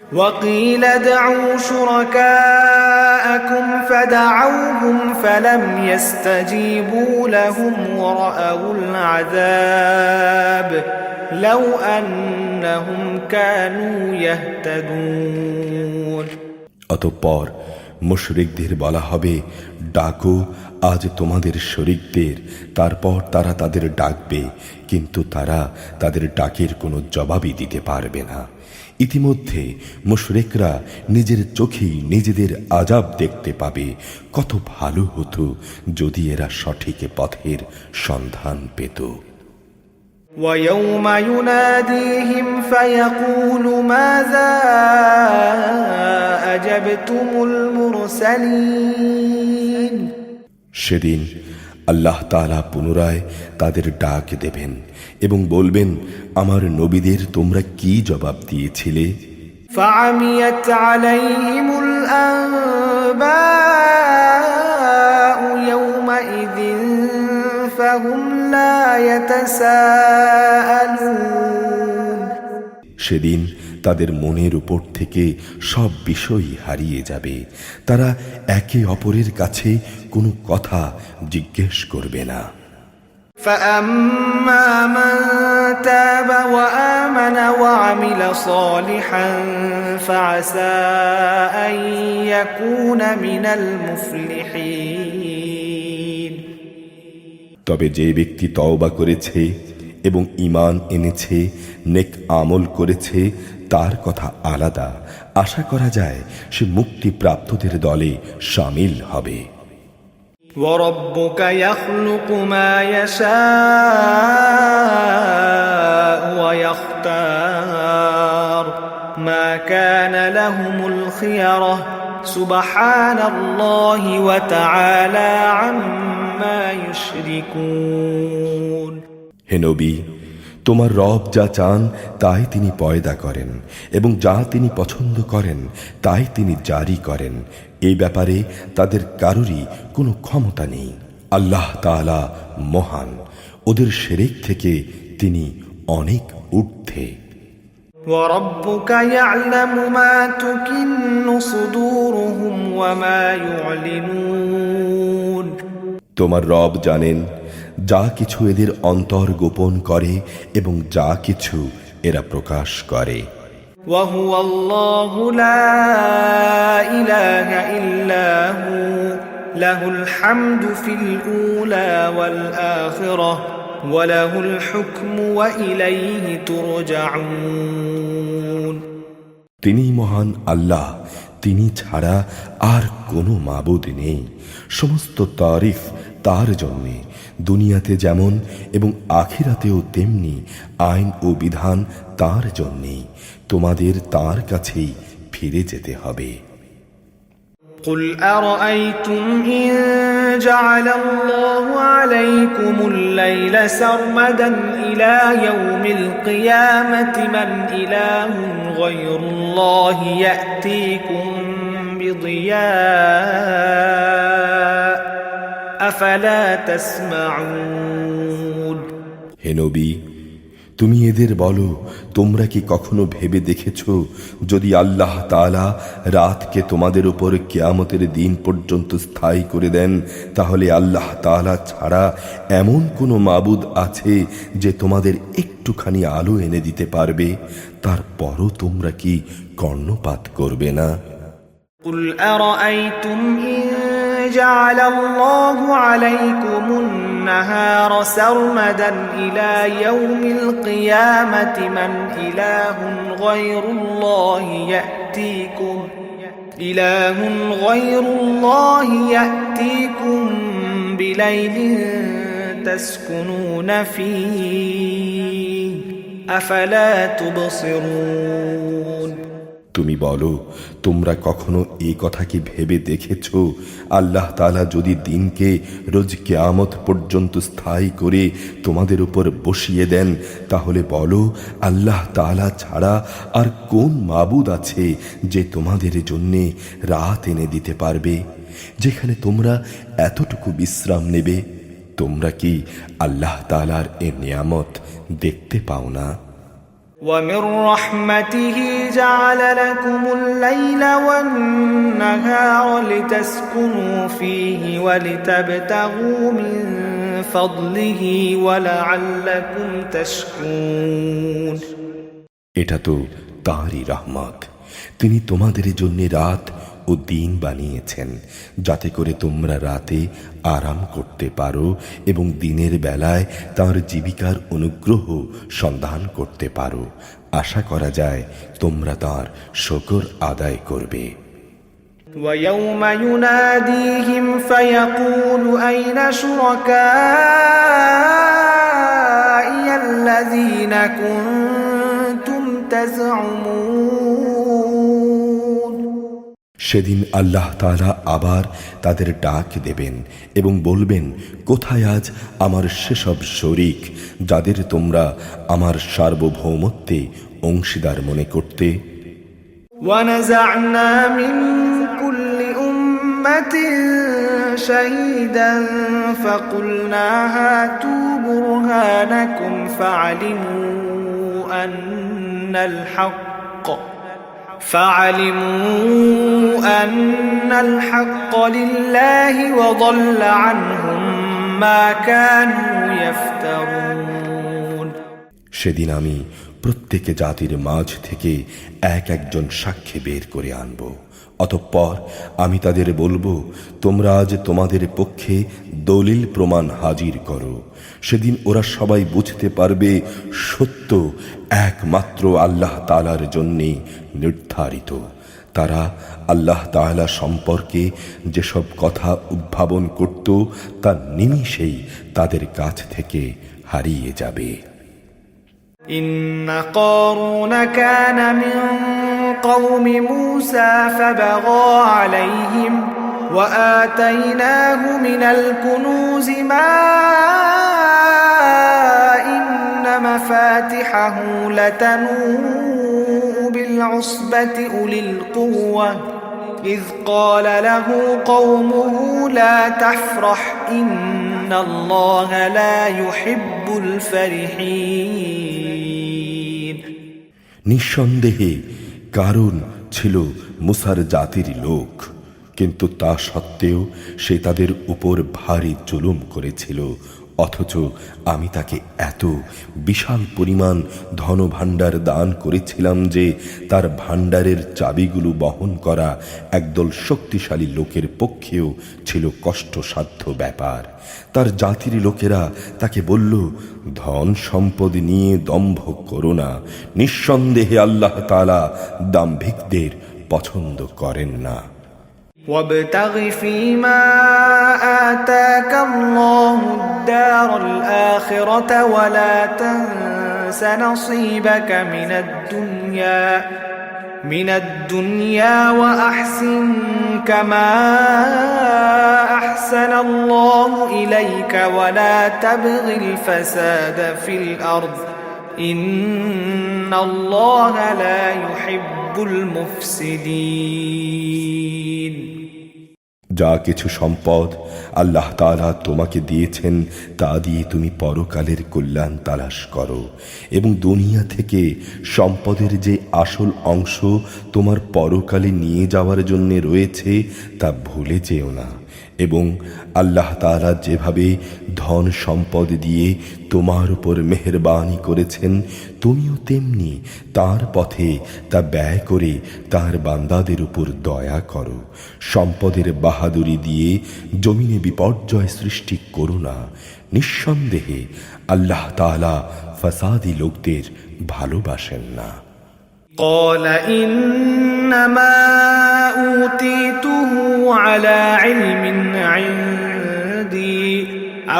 وقيل ادعوا شركاءكم فدعوهم فلم يستجيبوا لهم ورأوا العذاب لو أنهم كانوا يهتدون অতঃপর মুশরিকদের বলা হবে, ডাকো আজ তোমাদের শরীকদের। তারপর তারা তাদের ডাকবে, কিন্তু তারা তাদের ডাকের কোনো জবাবই দিতে পারবে না। ইতিমধ্যে মুশরিকরা নিজের চোখেই নিজেদের আযাব দেখতে পাবে। কত ভালো হতো যদি এরা সঠিক পথের সন্ধান পেত। ويوم يناديهم فيقول ماذا أجبتم المرسلين সেদিন আল্লাহ তাআলা পুনরায় তাদের ডাক দেবেন এবং বলবেন, আমার নবীদের তোমরা কি জবাব দিয়েছিলে? فعميت عليهم الأنباء يومئذ فهم لا يتساءلون সেদিন তাদের মনের উপর থেকে সব বিষয়ই হারিয়ে যাবে। তারা একে অপরের কাছে কোনো কথা জিজ্ঞেস করবে না। فأما من تاب وآمن وعمل صالحا فعسى أن يكون من المفلحين তবে যে ব্যক্তি তওবা করেছে এবং ঈমান এনেছে, নেক আমল করেছে, তার কথা আলাদা। আশা করা যায় সে মুক্তিপ্রাপ্তদের দলে শামিল হবে। وربك يخلق ما يشاء ويختار ما كان لهم الخيرة سبحان الله وتعالى عما يشركون হে নবী, তোমার রব যা চান তাই তিনি পয়দা করেন এবং যা তিনি পছন্দ করেন তাই তিনি জারি করেন। এই ব্যাপারে তাদের কারোরই কোনো ক্ষমতা নেই। আল্লাহ তাআলা মহান, ওদের শিরক থেকে তিনি অনেক ঊর্ধ্বে। وربك يعلم ما تكن صدورهم وما يعلنون তোমার রব জানেন যা কিছু এদের অন্তর গোপন করে এবং যা কিছু এরা প্রকাশ করে। وهو الله لا إله إلا هو له الحمد في الأولى والآخرة وله الحكم وإليه ترجعون তিনি মহান আল্লাহ, তিনি ছাড়া আর কোনো মাবুদ নেই। সমস্ত তারিফ তার জন্যে, দুনিয়াতে যেমন এবং আখিরাতেও তেমনি। আইন ও বিধান তার জন্যেই, তোমাদের তার কাছেই ফিরে যেতে হবে। قل أرأيتم إن جعل الله عليكم الليل سرمدا إلى يوم القيامة من إله غير الله يأتيكم بضياء أفلا تسمعون হে নবী, তুমি এদের বলো, তোমরা কি কখনো ভেবে দেখেছো যদি আল্লাহ তাআলা রাতকে তোমাদের উপর কিয়ামতের দিন পর্যন্ত স্থায়ী করে দেন, তাহলে আল্লাহ তাআলা ছাড়া এমন কোনো মাবুদ আছে যে তোমাদের একটুখানি আলো এনে দিতে পারবে? তারপরও তোমরা কি কর্ণপাত করবে না? قل أرأيتم إن جعل الله عليكم النهار سرمدا إلى يوم القيامة من إله غير الله يأتيكم بليل تسكنون فيه أفلا تبصرون তুমি বলো, তোমরা কখনো এই কথা কি ভেবে দেখেছো আল্লাহ তাআলা যদি দিনকে রোজ কিয়ামত পর্যন্ত স্থায়ী করে তোমাদের উপর বসিয়ে দেন, তাহলে বলো আল্লাহ তাআলা ছাড়া আর কোন মাবুদ আছে যে তোমাদের জন্যে রাত এনে দিতে পারবে, যেখানে তোমরা এতটুকু বিশ্রাম নেবে? তোমরা কি আল্লাহ তাআলার এ নিয়ামত দেখতে পাও না? ومن رحمته جعل لكم الليل والنهار لتسكنوا فيه ولتبتغوا من فضله ولعلكم تشكرون এটা তো তাঁরই রহমত। তিনি তোমাদের জন্য রাত ও দিন বানিয়েছেন যাতে করে তোমরা রাতে আরাম করতে পারো এবং দিনের বেলায় তাঁর জীবিকার অনুগ্রহ সন্ধান করতে পারো। আশা করা যায় তোমরা তাঁর শুকর আদায় করবে। ويوم يناديهم فيقول أين شركائي الذين كنتم تزعمون সেদিন আল্লাহ তাআলা আবার তাদের ডাক দেবেন এবং বলবেন, কোথায় আজ আমার সেসব শরীক যাদের তোমরা আমার সার্বভৌমত্বে অংশীদার মনে করতে? ونزعنا من كل أمة شهيدا فقلنا هاتوا برهانكم فعلموا أن الحق لله وضل عنهم ما كانوا يفترون সেদিন আমি প্রত্যেক জাতির মাঝ থেকে একজন সাক্ষী বের করে আনব। অতঃপর আমি তাদের বলবো, তোমরা আজ তোমাদের পক্ষে দলিল প্রমাণ হাজির করো। সেদিন ওরা সবাই বুঝতে পারবে সত্য একমাত্র আল্লাহ তাআলার জন্যে নির্ধারিত। তারা আল্লাহ তাআলা সম্পর্কে যেসব কথা উদ্ভাবন করত তা নিমিষেই তাদের কাছ থেকে হারিয়ে যাবে। إن قارون كان من قوم موسى فبغى عليهم وآتيناه من الكنوز ما إن مفاتحه لتنوء بالعصبة أولي القوة إذ قال له قومه لا تفرح إن الله لا يحب الفرحين নিঃসন্দেহে কারণ ছিল মুসার জাতির লোক, কিন্তু তা সত্ত্বেও সে তাদের উপর ভারী জুলুম করেছিল। অথচ আমি তাকে এত বিশাল পরিমাণ ধনভাণ্ডার দান করেছিলাম যে তার ভাণ্ডারের চাবিগুলো বহন করা একদল শক্তিশালী লোকের পক্ষেও ছিল কষ্টসাধ্য ব্যাপার। তার জাতির লোকেরা তাকে বলল, ধন সম্পদ নিয়ে দম্ভ করো না, নিঃসন্দেহে আল্লাহ তাআলা দাম্ভিকদের পছন্দ করেন না। وابتغ فيما آتاك الله الدار الآخرة ولا تنس نصيبك من الدنيا وأحسن كما أحسن الله إليك ولا تبغ الفساد في الأرض إن الله لا يحب المفسدين যা কিছু সম্পদ আল্লাহ তাআলা তোমাকে দিয়েছেন তা দিয়ে তুমি পরকালের কল্যাণ তালাশ করো এবং দুনিয়া থেকে সম্পদের যে আসল অংশ তোমার পরকালে নিয়ে যাওয়ার জন্য রয়েছে তা ভুলে যেও না। এবং আল্লাহ তাআলা যেভাবে ধন সম্পদ দিয়ে তোমার উপর মেহেরবানি করেছেন, তুমিও তেমনি তার পথে তা ব্যয় করে তার বান্দাদের উপর দয়া করো। সম্পদের বাহাদুরি দিয়ে জমিনে বিপর্যয় সৃষ্টি করো না। নিঃসন্দেহে আল্লাহ তাআলা ফাসাদি লোকদের ভালোবাসেন না। قال إنما أوتيته على علم عندي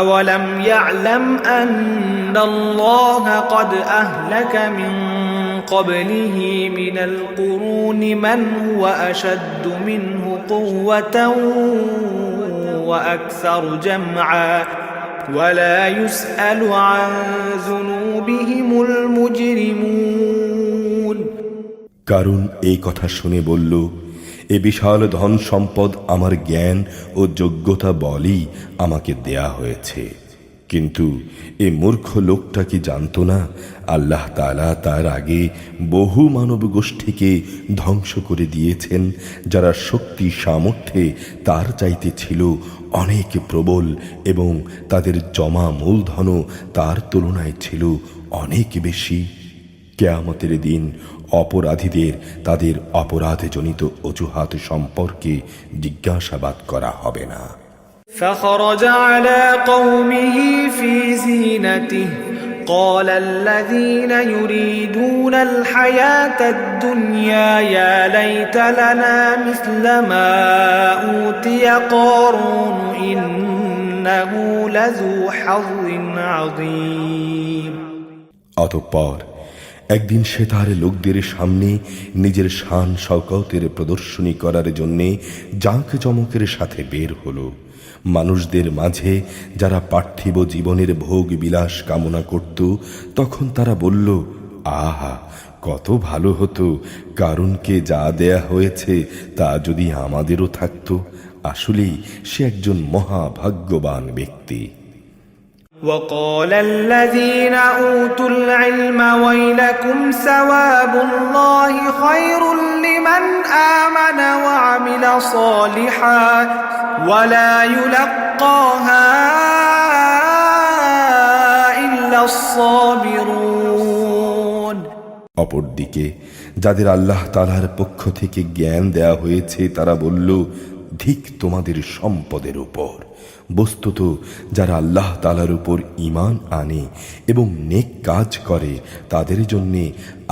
أولم يعلم أن الله قد أهلك من قبله من القرون من هو أشد منه قوة وأكثر جمعا ولا يسأل عن ذنوبهم المجرمون কারণ এই কথা শুনে বলল, এ বিশাল ধন সম্পদ আমার জ্ঞান ও যোগ্যতা বলেই আমাকে দেয়া হয়েছে। কিন্তু এ মূর্খ লোকটা কি জানতো না আল্লাহ তাআলা তার আগে বহু মানব গোষ্ঠীকে ধ্বংস করে দিয়েছেন, যারা শক্তি সামর্থ্যে তার চাইতে ছিল অনেক প্রবল এবং তাদের জমা মূলধনও তার তুলনায় ছিল অনেক বেশি। কিয়ামতের দিন অপরাধীদের তাদের অপরাধজনিত অজুহাত সম্পর্কে জিজ্ঞাসাবাদ করা হবে না। فخرج على قومه في زينته قال الذين يريدون الحياة الدنيا يا ليت لنا مثل ما أوتي قارون إنه لذو حظ عظيم অতঃপর একদিন সে তার লোকদের সামনে নিজের শান শওকতের প্রদর্শনী করার জন্যে জাঁকজমকের সাথে বের হলো। মানুষদের মাঝে যারা পার্থিব জীবনের ভোগ বিলাস কামনা করত, তখন তারা বলল, আহা, কত ভালো হতো কারুনকে যা দেয়া হয়েছে তা যদি আমাদেরও থাকত। আসলেই সে একজন মহাভাগ্যবান ব্যক্তি। وقال الذين أوتوا العلم ويلكم ثواب الله خير لمن آمن وعمل صالحا ولا يلقاها إلا الصابرون। অপরদিকে যাদের আল্লাহ তাআলার পক্ষ থেকে জ্ঞান দেয়া হয়েছে তারা বলল, ধিক তোমাদের সম্পদের উপর। বস্তুত যারা আল্লাহ তাআলার উপর ঈমান আনে এবং নেক কাজ করে তাদের জন্য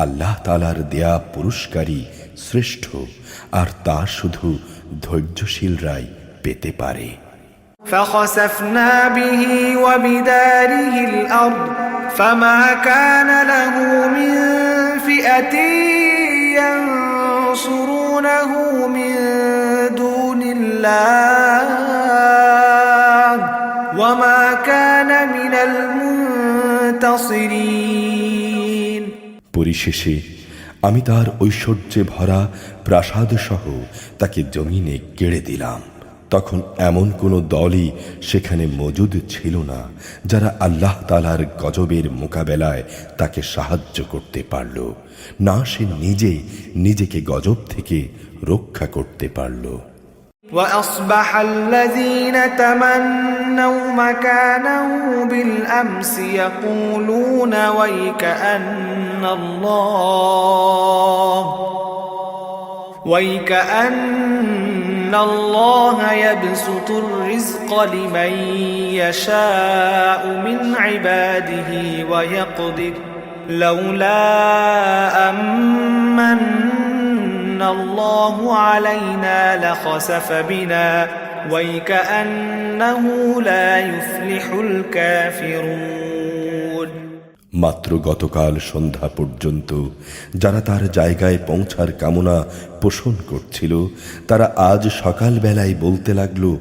আল্লাহ তাআলার দেয়া পুরস্কারই শ্রেষ্ঠ, আর তা শুধু ধৈর্যশীলরাই পেতে পারে। فخسفنا به وبداره الأرض فما كان له من فئة ينصرونه من دون الله وما كان من المنتصرين। পরিশেষে আমি তার ঐশ্বর্যে ভরা প্রাসাদ সহ তাকে জমিনে গেড়ে দিলাম। তখন এমন কোনো দলই সেখানে মজুদ ছিল না যারা আল্লাহ তাআলার গজবের মোকাবেলায় তাকে সাহায্য করতে পারল, না সে নিজে নিজেকে গজব থেকে রক্ষা করতে পারল। وأصبح الذين تمنوا مكانه بالأمس يقولون ويكأن الله يبسط الرزق لمن يشاء من عباده ويقدر لولا أمن الله علينا لخسف بنا ويكأنه لا يفلح الكافرون। মাত্র গতকাল সন্ধ্যা পর্যন্ত যারা তার জায়গায় পৌঁছার কামনা পোষণ করছিল তারা আজ সকালবেলায় বলতে লাগলো,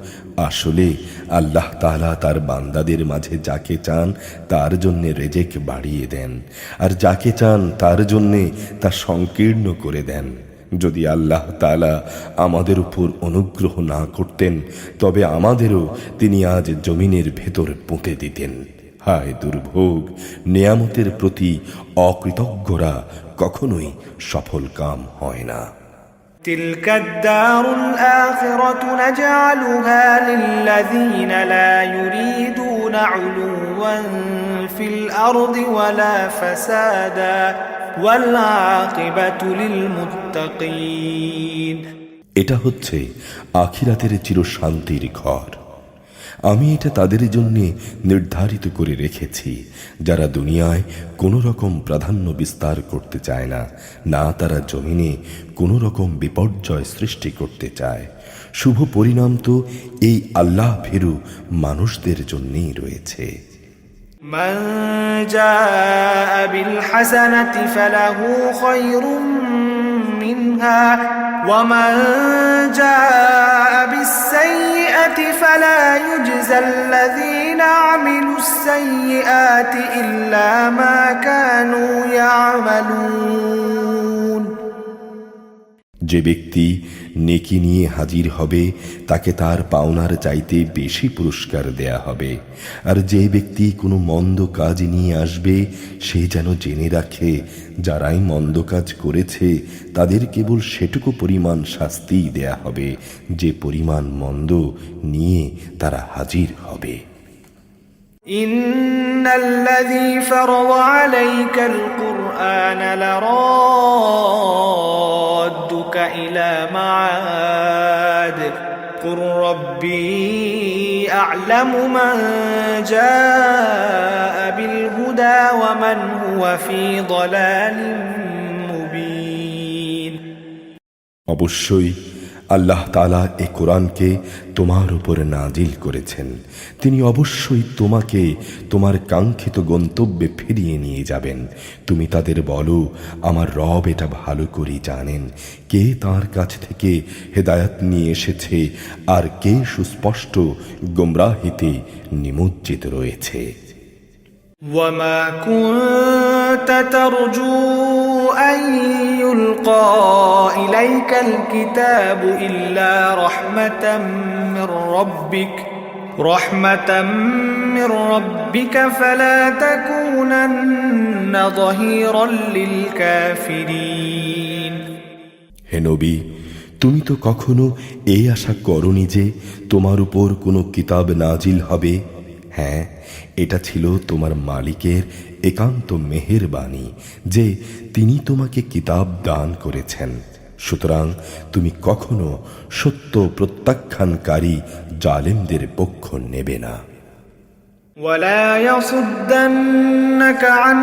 আসলে আল্লাহ তাআলা তার বান্দাদের মাঝে যাকে চান তার জন্য রেজেক বাড়িয়ে দেন, আর যাকে চান তার জন্যে তা সংকীর্ণ করে দেন। যদি আল্লাহ তাআলা আমাদের উপর অনুগ্রহ না করতেন তবে আমাদেরও তিনি আজ জমিনের ভেতর পুঁতে দিতেন। হায় দুর্ভোগ! নেয়ামতের প্রতি অকৃতজ্ঞরা কখনোই সফল কাম হয় না। تلك الدار الآخرة نجعلها للذين لا يريدون علوا في الأرض ولا فسادا والعاقبة للمتقين। এটা হচ্ছে আখিরাতের চিরশান্তির ঘর। আমি এটা তাদের জন্য নির্ধারিত করে রেখেছি যারা দুনিয়ায় কোনো রকম প্রাধান্য বিস্তার করতে চায় না, না তারা জমিনে কোনো রকম বিপর্যয় সৃষ্টি করতে চায়। শুভ পরিণাম তো এই আল্লাহ ভীরু মানুষদের জন্যই রয়েছে। من جاء بالحسنة فله خير منها ومن جاء بالسيئة فلا يجزى الذين عملوا السيئات إلا ما كانوا يعملون। যে ব্যক্তি নেকি নিয়ে হাজির হবে তাকে তার পাওনার চাইতে বেশি পুরস্কার দেয়া হবে, আর যে ব্যক্তি কোনো মন্দ কাজ নিয়ে আসবে সে যেন জেনে রাখে যারাই মন্দ কাজ করেছে তাদের কেবল সেটুকু পরিমাণ শাস্তিই দেয়া হবে যে পরিমাণ মন্দ নিয়ে তারা হাজির হবে। إن الذي فرض عليك القرآن لرادك إلى معاد قل ربي أعلم من جاء بالهدى ومن هو في ضلال مبين। অবশ্যই আল্লাহ তাআলা এ কোরআনকে তোমার উপর নাজিল করেছেন। তিনি অবশ্যই তোমাকে তোমার কাঙ্ক্ষিত গন্তব্যে ফিরিয়ে নিয়ে যাবেন। তুমি তাদের বলো, আমার রব এটা ভালো করে জানেন কে তার কাছ থেকে হেদায়াত নিয়ে এসেছে আর কে সুস্পষ্ট গোমরাহিতে নিমজ্জিত রয়েছে। وما كنت ترجو أن يلقى إليك الكتاب إلا رحمة من ربك فلا تكونن ظهيرا للكافرين। হে নবী, তুমি তো কখনো এই আশা করনি যে তোমার উপর কোনো কিতাব নাজিল হবে। হ্যাঁ, এটা ছিল তোমার মালিকের একান্ত মেহেরবানি যে তিনি তোমাকে কিতাব দান করেছেন। সুতরাং তুমি কখনো সত্য প্রত্যাখ্যানকারী জালেমদের পক্ষ নেবে না। ولا يصدنك عن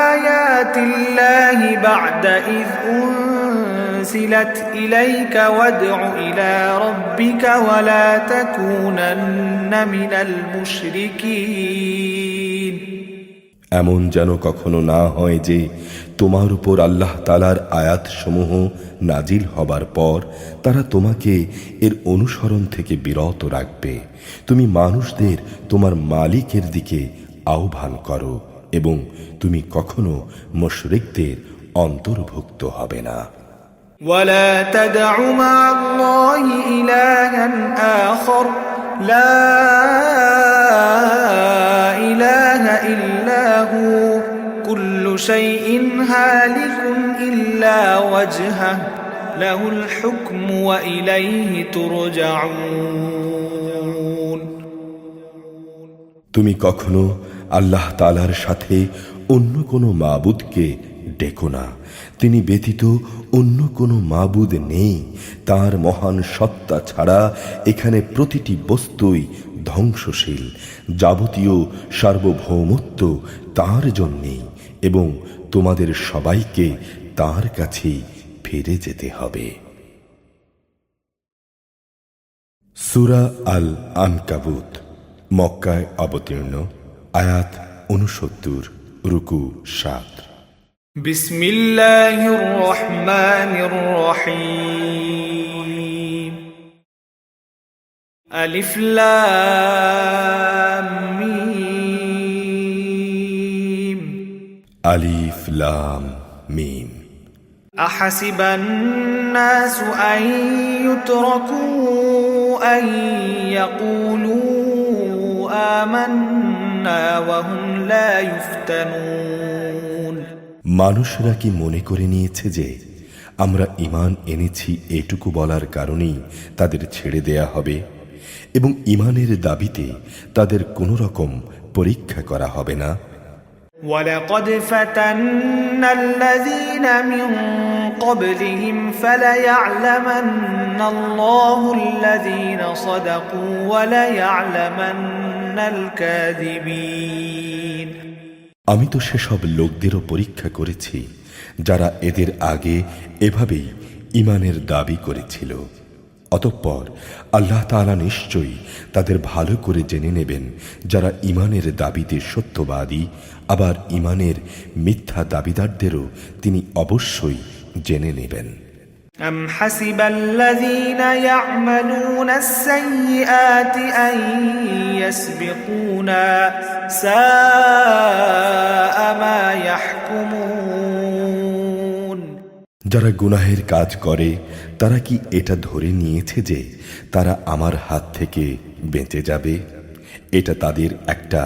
آيات الله بعد إذ أنزلت إليك وادع إلى ربك ولا تكونن من المشركين। এমন যেন কখনো না হয় যে তোমার উপর আল্লাহ তাআলার আয়াত সমূহ নাজিল হবার পর তারা তোমাকে এর অনুসরণ থেকে বিরত রাখবে। তুমি মানুষদের তোমার মালিকের দিকে আহ্বান করো এবং তুমি কখনো মুশরিকদের অন্তর্ভুক্ত হবে না। ولا تدع مع الله إلها آخر لا إله إلا هو كل شيء هالك إلا وجهه له الحكم وإليه ترجعون। তুমি কখনো আল্লাহ তাআলার সাথে অন্য কোনো মাবুদকে ডেকো না। তিনি ব্যতীত অন্য কোনো মাবুদ নেই। তার মহান সত্তা ছাড়া এখানে প্রতিটি বস্তুই ধ্বংসশীল। যাবতীয় সার্বভৌমত্ব তার জন্যেই এবং তোমাদের সবাইকে তার কাছেই ফিরে যেতে হবে। সূরা আল আনকাবুত মক্কায় অবতীর্ণ, আয়াত 69, রুকু 7। بسم الله الرحمن الرحيم ألف لام ميم আলিফ লাম মিম। أحسب الناس أن يتركوا أن يقولوا آمنا وهم لا يفتنون। মানুষরা কি মনে করে নিয়েছে যে আমরা ঈমান এনেছি এটুকু বলার কারণেই তাদের ছেড়ে দেয়া হবে এবং ঈমানের দাবিতে তাদের কোনো রকম পরীক্ষা করা হবে না? وَلَقَدْ فَتَنَّ الَّذِينَ مِن قَبْلِهِمْ فَلَيَعْلَمَنَّ اللَّهُ الَّذِينَ صَدَقُوا وَلَيَعْلَمَنَّ الْكَاذِبِينَ। আমি তো সেসব লোকদেরও পরীক্ষা করেছি যারা এদের আগে এভাবেই ঈমানের দাবি করেছিল। অতঃপর আল্লাহ তাআলা নিশ্চয়ই তাদের ভালো করে জেনে নেবেন যারা ঈমানের দাবিতে সত্যবাদী, আবার ঈমানের মিথ্যা দাবিদারদেরও তিনি অবশ্যই জেনে নেবেন। أم حسب الذين يعملون السيئات أن يسبقونا ساء ما يحكمون। যারা গুনাহের কাজ করে তারা কি এটা ধরে নিয়েছে যে তারা আমার হাত থেকে বেঁচে যাবে? এটা তাদের একটা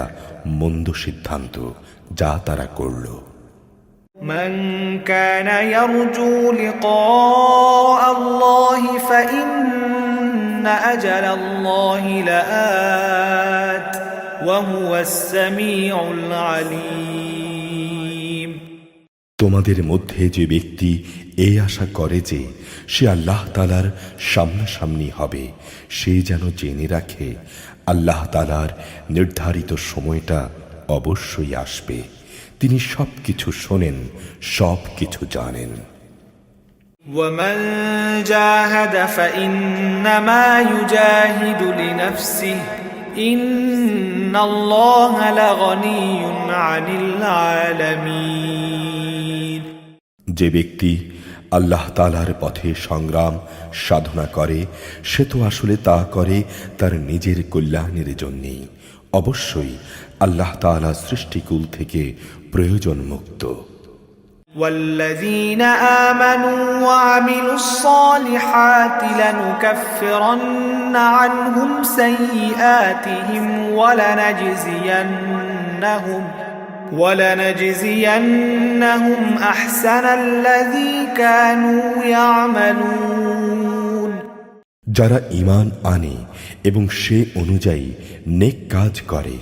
মন্দ সিদ্ধান্ত যা তারা করল। من كان يرجو لقاء الله فإن أجل الله لآت وهو السميع العليم। তোমাদের মধ্যে যে ব্যক্তি এই আশা করে যে সে আল্লাহ তাআলার সামনাসামনি হবে, সে যেন জেনে রাখে আল্লাহ তাআলার নির্ধারিত সময়টা অবশ্যই আসবে। তিনি সব কিছু শোনেন, সব কিছু জানেন। ومن جاهد فإنما يجاهد لنفسه إن الله لغني عن العالمين যে ব্যক্তি আল্লাহ তাআলার পথে সংগ্রাম সাধনা করে সে তো আসলে তা করে তার নিজের কল্যাণের জন্যই। অবশ্যই আল্লাহ তাআলা সৃষ্টিকুল থেকে প্রয়োজন মুক্ত। والذين آمنوا وعملوا الصالحات لنكفرن عنهم سيئاتهم ولنجزينهم أحسن الذي كانوا يعملون যারা ঈমান আনে এবং সে অনুযায়ী নেক কাজ করে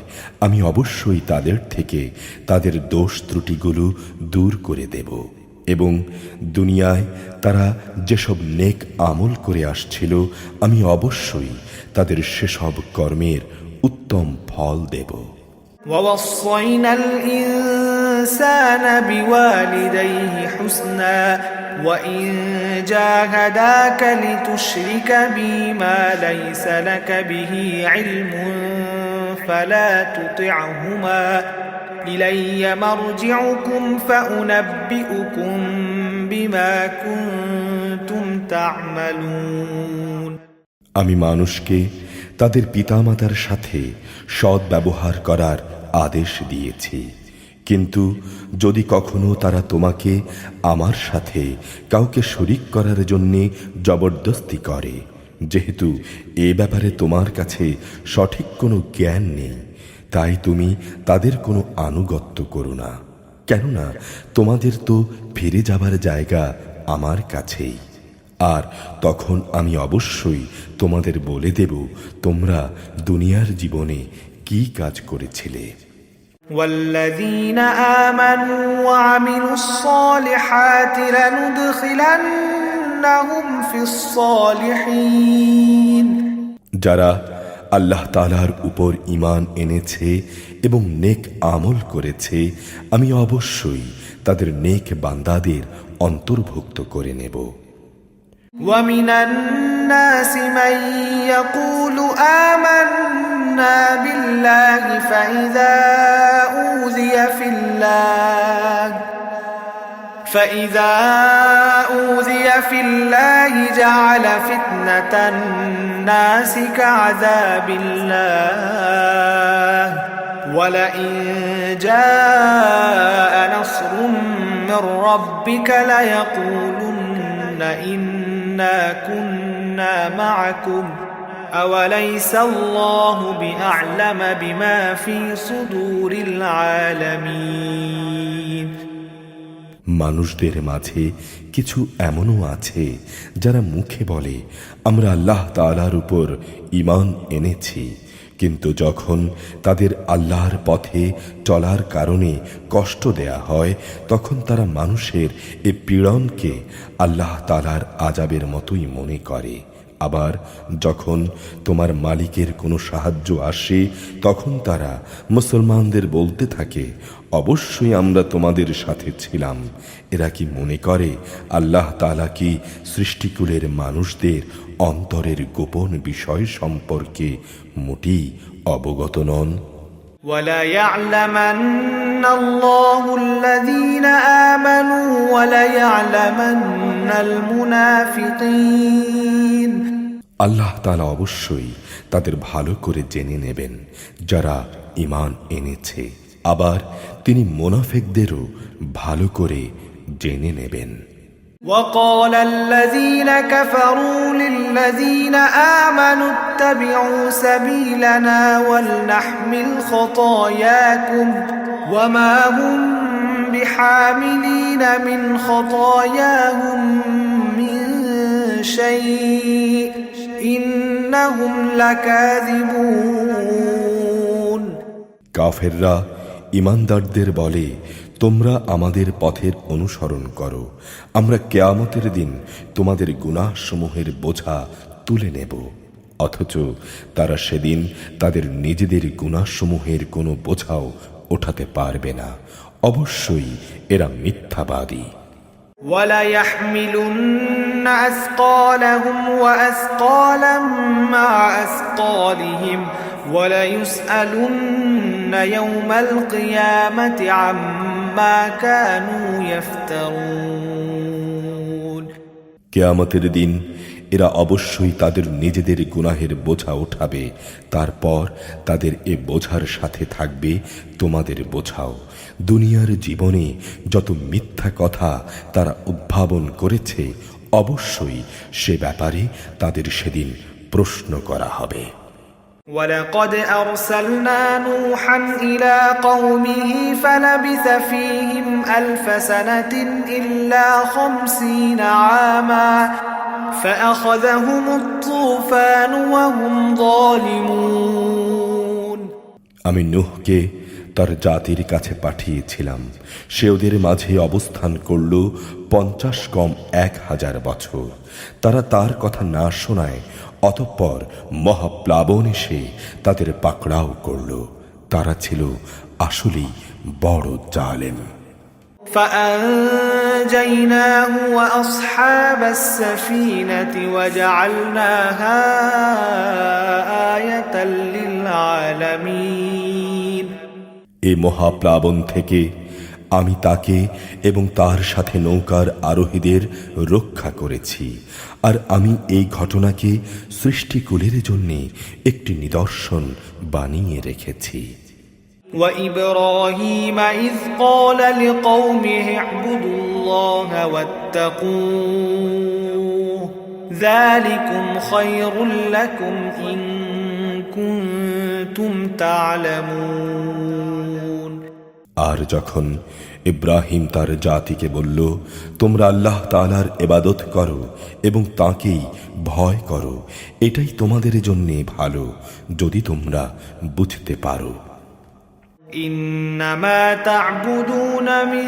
আমি অবশ্যই তাদের থেকে তাদের দোষ ত্রুটিগুলো দূর করে দেব এবং দুনিয়ায় তারা যেসব নেক আমল করে আসছিল আমি অবশ্যই তাদের সেসব কর্মের উত্তম ফল দেব। ووصينا الإنسان بوالديه حسنا وإن جاهداك لتشرك بي ما ليس لك به علم فلا تطعهما إلي مرجعكم فأنبئكم بما كنتم تعملون আমি মানুষকে তাদের পিতামাতার সাথে সৎ ব্যবহার করার আদেশ দিয়েছি, কিন্তু যদি কখনো তারা তোমাকে আমার সাথে কাউকে শরীক করার জন্য জবরদস্তি করে, যেহেতু এ ব্যাপারে তোমার কাছে সঠিক কোনো জ্ঞান নেই, তাই তুমি তাদের কোনো আনুগত্য করো না, কেননা তোমাদের তো ফিরে যাবার জায়গা আমার কাছেই। আর তখন আমি অবশ্যই তোমাদের বলে দেব তোমরা দুনিয়ার জীবনে কি কাজ করেছিলে। والذين آمنوا وعملوا الصالحات لندخلنهم في الصالحين যারা আল্লাহ তাআলার উপর ঈমান এনেছে এবং নেক আমল করেছে আমি অবশ্যই তাদের নেক বান্দাদের অন্তর্ভুক্ত করে নেব। ومن الناس من يقول آمنا بالله فإذا أوذي في الله جعل فتنة الناس كعذاب الله ولئن جاء نصر من ربك ليقولن إنا كنا معكم أوليس الله بأعلم بما في صدور العالمين মানুষদের মাঝে কিছু এমনও আছে যারা মুখে বলে আমরা আল্লাহ তাআলার উপর ঈমান এনেছি, কিন্তু যখন তাদের আল্লাহর পথে চলার কারণে কষ্ট দেয়া হয় তখন তারা মানুষের এ পীড়নকে আল্লাহ তাআলার আযাবের মতোই মনে করে। আবার যখন তোমার মালিকের কোনো সাহায্য আসে তখন তারা মুসলমানদের বলতে থাকে অবশ্যই আমরা তোমাদের সাথে ছিলাম। এরা কি মনে করে আল্লাহ তাআলা কি সৃষ্টিকুলের মানুষদের অন্তরের গোপন বিষয় সম্পর্কে মোটেই অবগত নন? وَلَيَعْلَمَنَّ اللَّهُ الَّذِينَ آمَنُوا وَلَيَعْلَمَنَّ الْمُنَافِقِينَ আল্লাহ তাআলা অবশ্যই তাদের ভালো করে জেনে নেবেন যারা ঈমান এনেছে, আবার তিনি মুনাফিকদেরও ভালো করে জেনে নেবেন। وقال الذين كفروا للذين آمنوا اتبعوا سبيلنا ولنحمل خطاياكم وما هم بحاملين من خطاياهم من شيء إنهم لكاذبون কাফেররা ঈমানদারদের বলে তোমরা আমাদের পথের অনুসরণ করো, আমরা কিয়ামতের দিন তোমাদের গুনাহসমূহের বোঝা তুলে নেব। অথচ তারা সেদিন তাদের নিজেদের গুনাহসমূহের কোনো বোঝাও ওঠাতে পারবে না। অবশ্যই এরা মিথ্যাবাদী। وليحملن أثقالهم وأثقالا مع أثقالهم وليسألن يوم القيامة عما كانوا يفترون কিয়ামতের দিন এরা অবশ্যই তাদের নিজেদের গুনাহের বোঝা উঠাবে, তারপর তাদের এ বোঝার সাথে থাকবে তোমাদের বোঝাও। দুনিয়ার জীবনে যত মিথ্যা কথা তারা উদ্ভাবন করেছে, অবশ্যই সে ব্যাপারে তাদের সেদিন প্রশ্ন করা হবে। ولقد أرسلنا نوحا إلى قومه فلبث فيهم 1000 سنة إلا 50 عاما فأخذهم الطوفان وهم ظالمون আমি নূহকে তার জাতির কাছে পাঠিয়েছিলাম, সে ওদের মাঝে অবস্থান করল 50 কম 1000 বছর। তারা তার কথা না শোনায় অতঃপর মহাপ্লাবন এসে তাদের পাকড়াও করল। তারা ছিল আসলেই বড় জালেম। فأنجيناه وأصحاب السفينة وجعلناها آية للعالمين এই মহাপ্লাবন থেকে আমি তাকে এবং তার সাথে নৌকার আরোহীদের রক্ষা করেছি, আর আমি এই ঘটনাকে সৃষ্টিকুলের জন্য একটি নিদর্শন বানিয়ে রেখেছি। وإبراهيم إذ قال لقومه اعبدوا الله واتقوه ذلكم خير لكم إن كنتم تعلمون আর যখন ইব্রাহিম তার জাতিকে বলল, তোমরা আল্লাহ তাআলার ইবাদত করো এবং তাঁকেই ভয় করো, এটাই তোমাদের জন্য ভালো যদি তোমরা বুঝতে পারো। إنما تعبدون من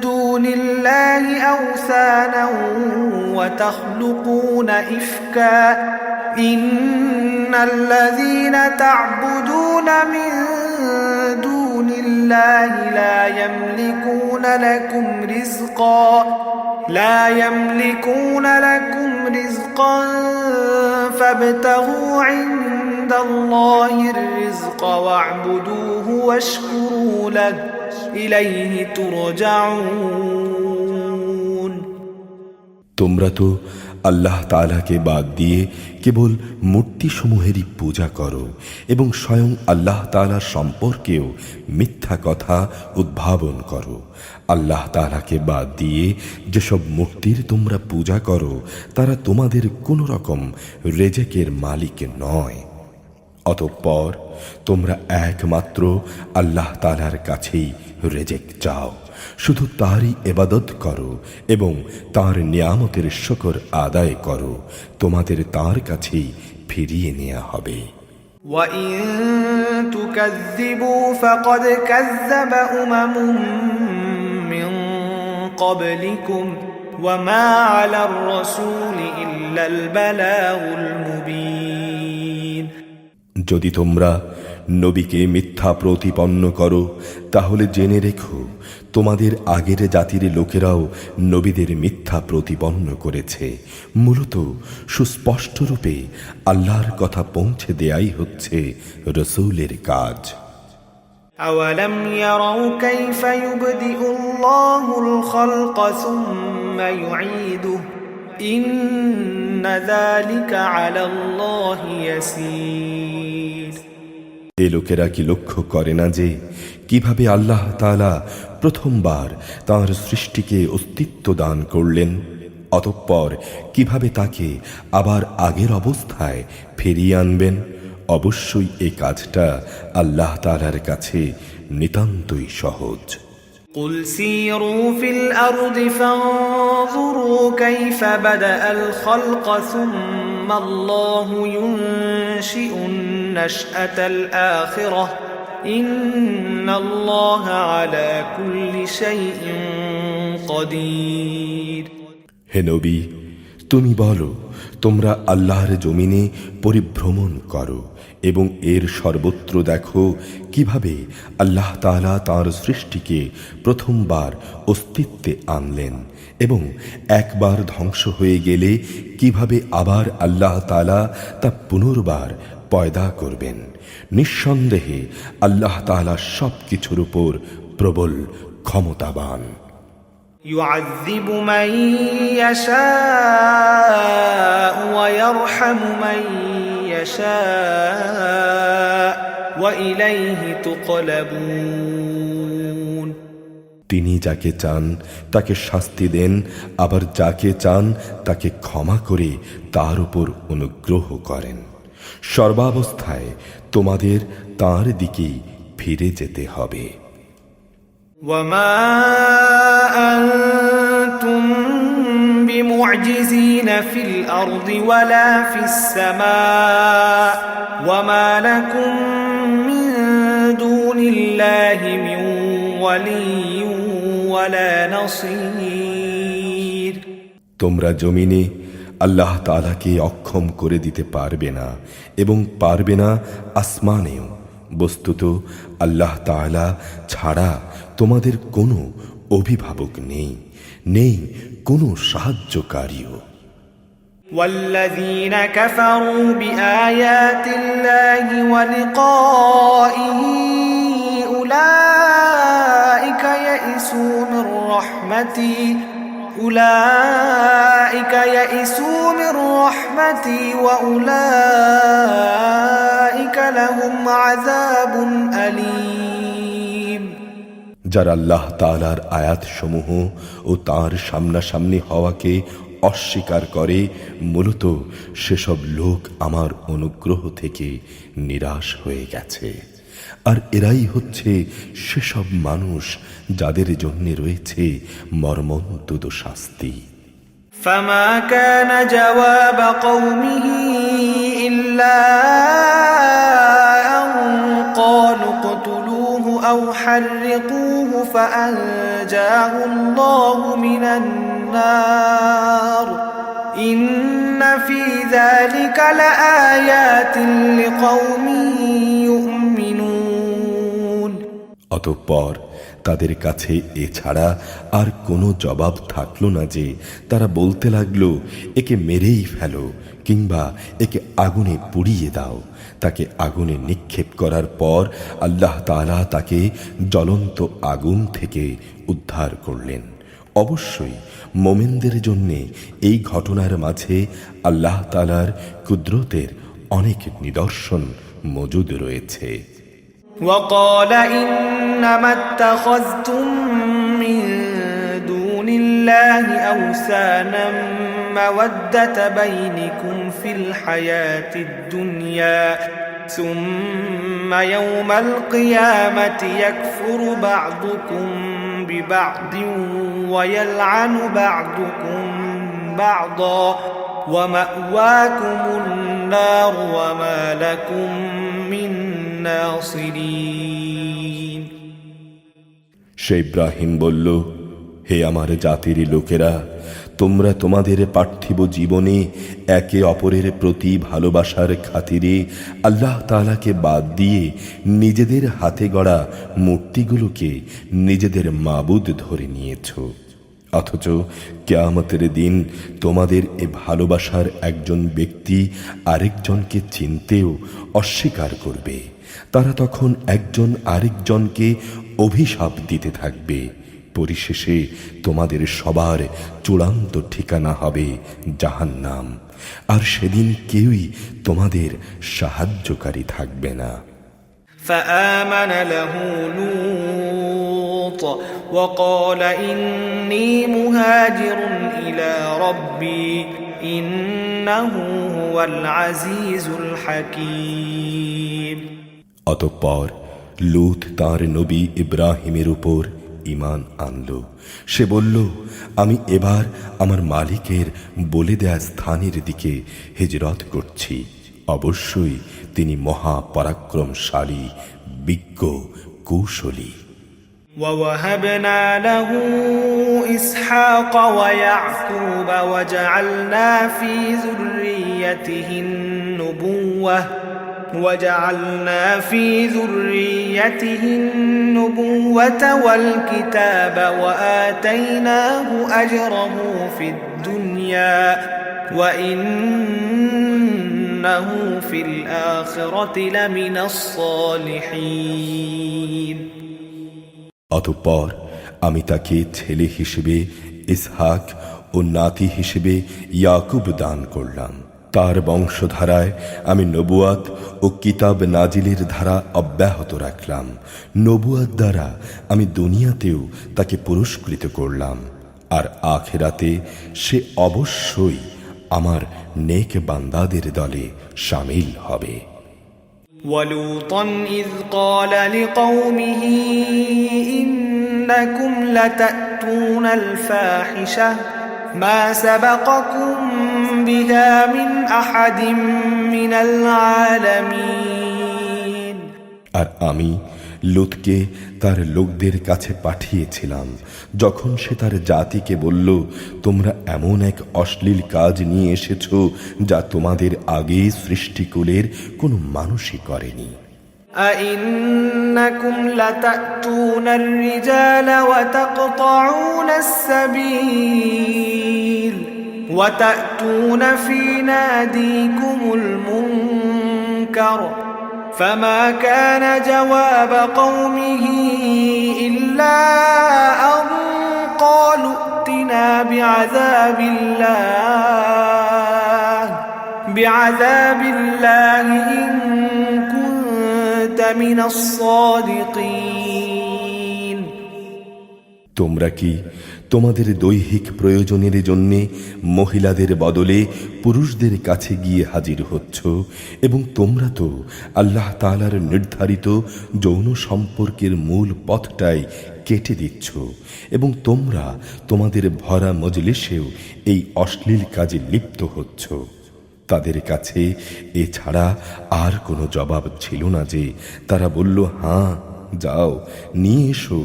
دون الله أوثانا وتخلقون إفكا إن الذين تعبدون من دون الله لا يملكون لكم رزقا فابتغوا عند الله الرزق واعبدوه واشكروا له إليه ترجعون তোমরা তো আল্লাহ তাআলাকে বাদ দিয়ে কেবল মূর্তিসমূহেরই পূজা করো এবং স্বয়ং আল্লাহ তাআলার সম্পর্কেও মিথ্যা কথা উদ্ভাবন করো। আল্লাহ তাআলাকে বাদ দিয়ে যেসব মূর্তির তোমরা পূজা করো তারা তোমাদের কোনো রকম রেজেকের মালিক নয়। অতঃপর তোমরা একমাত্র আল্লাহ তাআলার কাছেই রেজেক চাও, শুধু তারই ইবাদত করো এবং তার নিয়ামতের শুকর আদায় করো, তোমাদের তার কাছেই ফিরিয়ে নেওয়া হবে। وَإِن تُكَذِّبُوا فَقَدْ كَذَّبَ أُمَمٌ مِّن قَبْلِكُمْ وَمَا عَلَى الرَّسُولِ إِلَّا الْبَلَاغُ الْمُبِينُ যদি তোমরা নবীকে মিথ্যা প্রতিপন্ন করো তাহলে জেনে রেখো তোমাদের আগের জাতির লোকেরাও নবীদের মিথ্যা প্রতিপন্ন করেছে। মূলত সুস্পষ্ট রূপে আল্লাহর কথা পৌঁছে দেয়াই হচ্ছে রাসূলের কাজ। أَوَلَمْ يَرَوْا كَيْفَ يُبْدِئُ اللَّهُ الْخَلْقَ ثُمَّ يُعِيدُهُ إِنَّ ذَلِكَ عَلَى اللَّهِ يَسِيرٌ এ লোকেরা কি লক্ষ্য করে না যে কিভাবে আল্লাহ তাআলা প্রথমবার তাঁর সৃষ্টিকে অস্তিত্ব দান করলেন, অতঃপর কিভাবে তাকে আবার আগের অবস্থায় ফিরিয়ে আনবেন? অবশ্যই এই কাজটা আল্লাহ তাআলার কাছে নিতান্তই সহজ। قُلْ سِيرُوا فِي الْأَرْضِ فَانظُرُوا كَيْفَ بَدَأَ الْخَلْقَ ثُمَّ اللَّهُ يُنشِئُ النَّشْأَةَ الْآخِرَةَ إِنَّ اللَّهَ عَلَى كُلِّ شَيْءٍ قَدِيرٌ হে নবী, তুমি বলো, তোমরা আল্লাহর জমিনে পরিভ্রমণ করো এবং এর সর্বত্র দেখো কিভাবে আল্লাহ তাআলা তাঁর সৃষ্টিকে প্রথমবার অস্তিত্বে আনলেন এবং একবার ধ্বংস হয়ে গেলে কিভাবে আবার আল্লাহ তাআলা তা পুনর্বার পয়দা করবেন। নিঃসন্দেহে আল্লাহ তাআলা সব কিছুর উপর প্রবল ক্ষমতাবান। يعذب من يشاء ويرحم من يشاء وإليه تقلبون। তিনি যাকে চান তাকে শাস্তি দেন, আবার যাকে চান তাকে ক্ষমা করে তার উপর অনুগ্রহ করেন। সর্বাবস্থায় তোমাদের তাঁর দিকেই ফিরে যেতে হবে। وما أنتم بمعجزين في الأرض ولا في السماء وما لكم من دون الله من ولي ولا نصير। তোমরা জমিনে আল্লাহ তাআলাকে অক্ষম করে দিতে পারবে না এবং পারবে না আসমানেও। বস্তুত আল্লাহ তাআলা ছাড়া তোমাদের কোনো অভিভাবক নেই, নেই কোনো সাহায্যকারীও। والذين كفروا بآيات الله ولقائه أولئك يئسوا من رحمتي وأولئك لهم عذاب أليم। যারা আল্লাহ তাআলার আয়াতসমূহ ও তাঁর সামনাসামনি হওয়াকে অস্বীকার করে, মূলত সেসব লোক আমার অনুগ্রহ থেকে নিরাশ হয়ে গেছে। আর এরাই হচ্ছে সেসব মানুষ যাদের জন্য রয়েছে মর্মন্তুদ শাস্তি। فما كان جواب قومه إلا أن قالوا اقتلوه أو حرقوه فأنجاه الله من النار إن في ذلك لآيات لقوم يؤمنون। অতঃপর তাদের কাছে এছাড়া আর কোনো জবাব থাকলো না যে তারা বলতে লাগলো, একে মেরেই ফেলো কিংবা একে আগুনে পুড়িয়ে দাও। তাকে আগুনে নিক্ষেপ করার পর আল্লাহ তাআলা তাকে জ্বলন্ত আগুন থেকে উদ্ধার করলেন। অবশ্যই মোমেনদের জন্যে এই ঘটনার মাঝে আল্লাহ তাআলার কুদরতের অনেক নিদর্শন মজুদ রয়েছে। وقال إنما اتخذتم من دون الله أوثانا مودة بينكم في الحياة الدنيا ثم يوم القيامة يكفر بعضكم ببعض ويلعن بعضكم بعضا ومأواكم النار وما لكم من নাসিরিন। সে ইব্রাহিম বলল, হে আমার জাতির লোকেরা, তোমরা তোমাদের পার্থিব জীবনে একে অপরের প্রতি ভালোবাসার খাতিরে আল্লাহ তাআলাকে বাদ দিয়ে নিজেদের হাতে গড়া মূর্তিগুলোকে নিজেদের মাবুদ ধরে নিয়েছ। অথচ কিয়ামতের দিন তোমাদের এ ভালোবাসার একজন ব্যক্তি আরেকজনকে চিনতেও অস্বীকার করবে। তারা তখন একজন আরেকজনকে অভিশাপ দিতে থাকবে। পরিশেষে তোমাদের সবার চূড়ান্ত ঠিকানা হবে জাহান্নাম, আর সেদিন কেউই তোমাদের সাহায্যকারী থাকবে না। فآمن له لوط وقال إني مهاجر إلى ربي إنه هو العزيز الحكيم। অতঃপর লূত তাঁর নবী ইব্রাহিমের উপর ঈমান আনল। সে বলল, আমি এবার আমার মালিকের বলে দেয়া স্থানের দিকে হিজরত করছি। অবশ্যই তিনি মহা পরাক্রমশালী, বিজ্ঞ, কৌশলী। ووهبنا له إسحاق ويعقوب وجعلنا في ذريته النبوة والكتاب وآتيناه أجره في الدنيا وإنه في الآخرة لمن الصالحين অতঃপর আমি তাকে ছেলে হিসেবে ইসহাক ও নাতি হিসেবে ইয়াকুব দান করলাম। তার বংশধারায় আমি নবুয়াত ও কিতাব নাজিলের ধারা অব্যাহত রাখলাম। নবুয়াত দ্বারা আমি দুনিয়াতেও তাকে পুরস্কৃত করলাম, আর আখিরাতে সে অবশ্যই আমার নেক বান্দাদের দলে শামিল হবে। ولوطا إذ قال لقومه إنكم لتأتون الفاحشة ما سبقكم بها من أحد من العالمين আর আমি লুতকে তার লোকদের কাছে পাঠিয়েছিলাম যখন সে তার জাতিকে বলল, তোমরা এমন এক অশ্লীল কাজ নিয়ে এসেছো যা তোমাদের আগে সৃষ্টিকুলের কোনো মানুষই করেনি। أئنكم لتأتون الرجال وتقطعون السبيل وتأتون في ناديكم المنكر فما كان جواب قومه إلا أن قالوا ائتنا بعذاب الله إن كنت من الصادقين তোমরা কি তোমাদের দৈহিক প্রয়োজনের জন্যে মহিলাদের বদলে পুরুষদের কাছে গিয়ে হাজির হচ্ছ, এবং তোমরা তো আল্লাহ তাআলার নির্ধারিত যৌন সম্পর্কের মূল পথটাই কেটে দিচ্ছ, এবং তোমরা তোমাদের ভরা মজলিসেও এই অশ্লীল কাজে লিপ্ত হচ্ছ। তাদের কাছে এছাড়া আর কোনো জবাব ছিল না যে তারা বলল, হ্যাঁ যাও নিয়ে এসো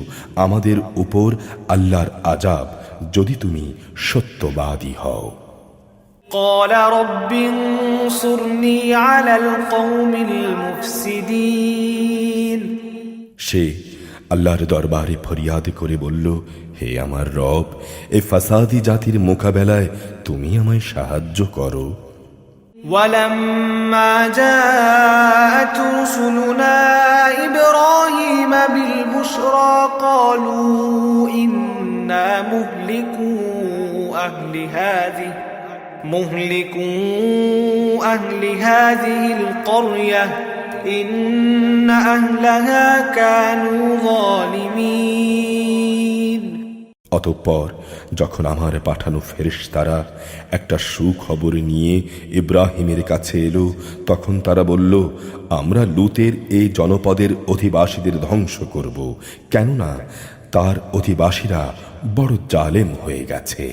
আমাদের উপর আল্লাহর আযাব যদি তুমি সত্যবাদী হও। قال رب انصرني على القوم المفسدين সে আল্লাহর দরবারে ফরিয়াদ করে বলল, হে আমার রব, এই ফাসাদি জাতির মোকাবেলায় তুমি আমায় সাহায্য করো। ولما جاءت رسلنا إبراهيم بالبشرى قالوا إنا مهلكو أهل هذه القرية إن أهلها كانوا ظالمين অতঃপর যখন আমার পাঠানো ফেরেশতারা একটা সুখবর নিয়ে ইব্রাহিমের কাছে এলো, তখন তারা বলল, আমরা লুতের এই জনপদের অধিবাসীদের ধ্বংস করব, কেননা তার অধিবাসীরা বড় জালেম হয়ে গেছে।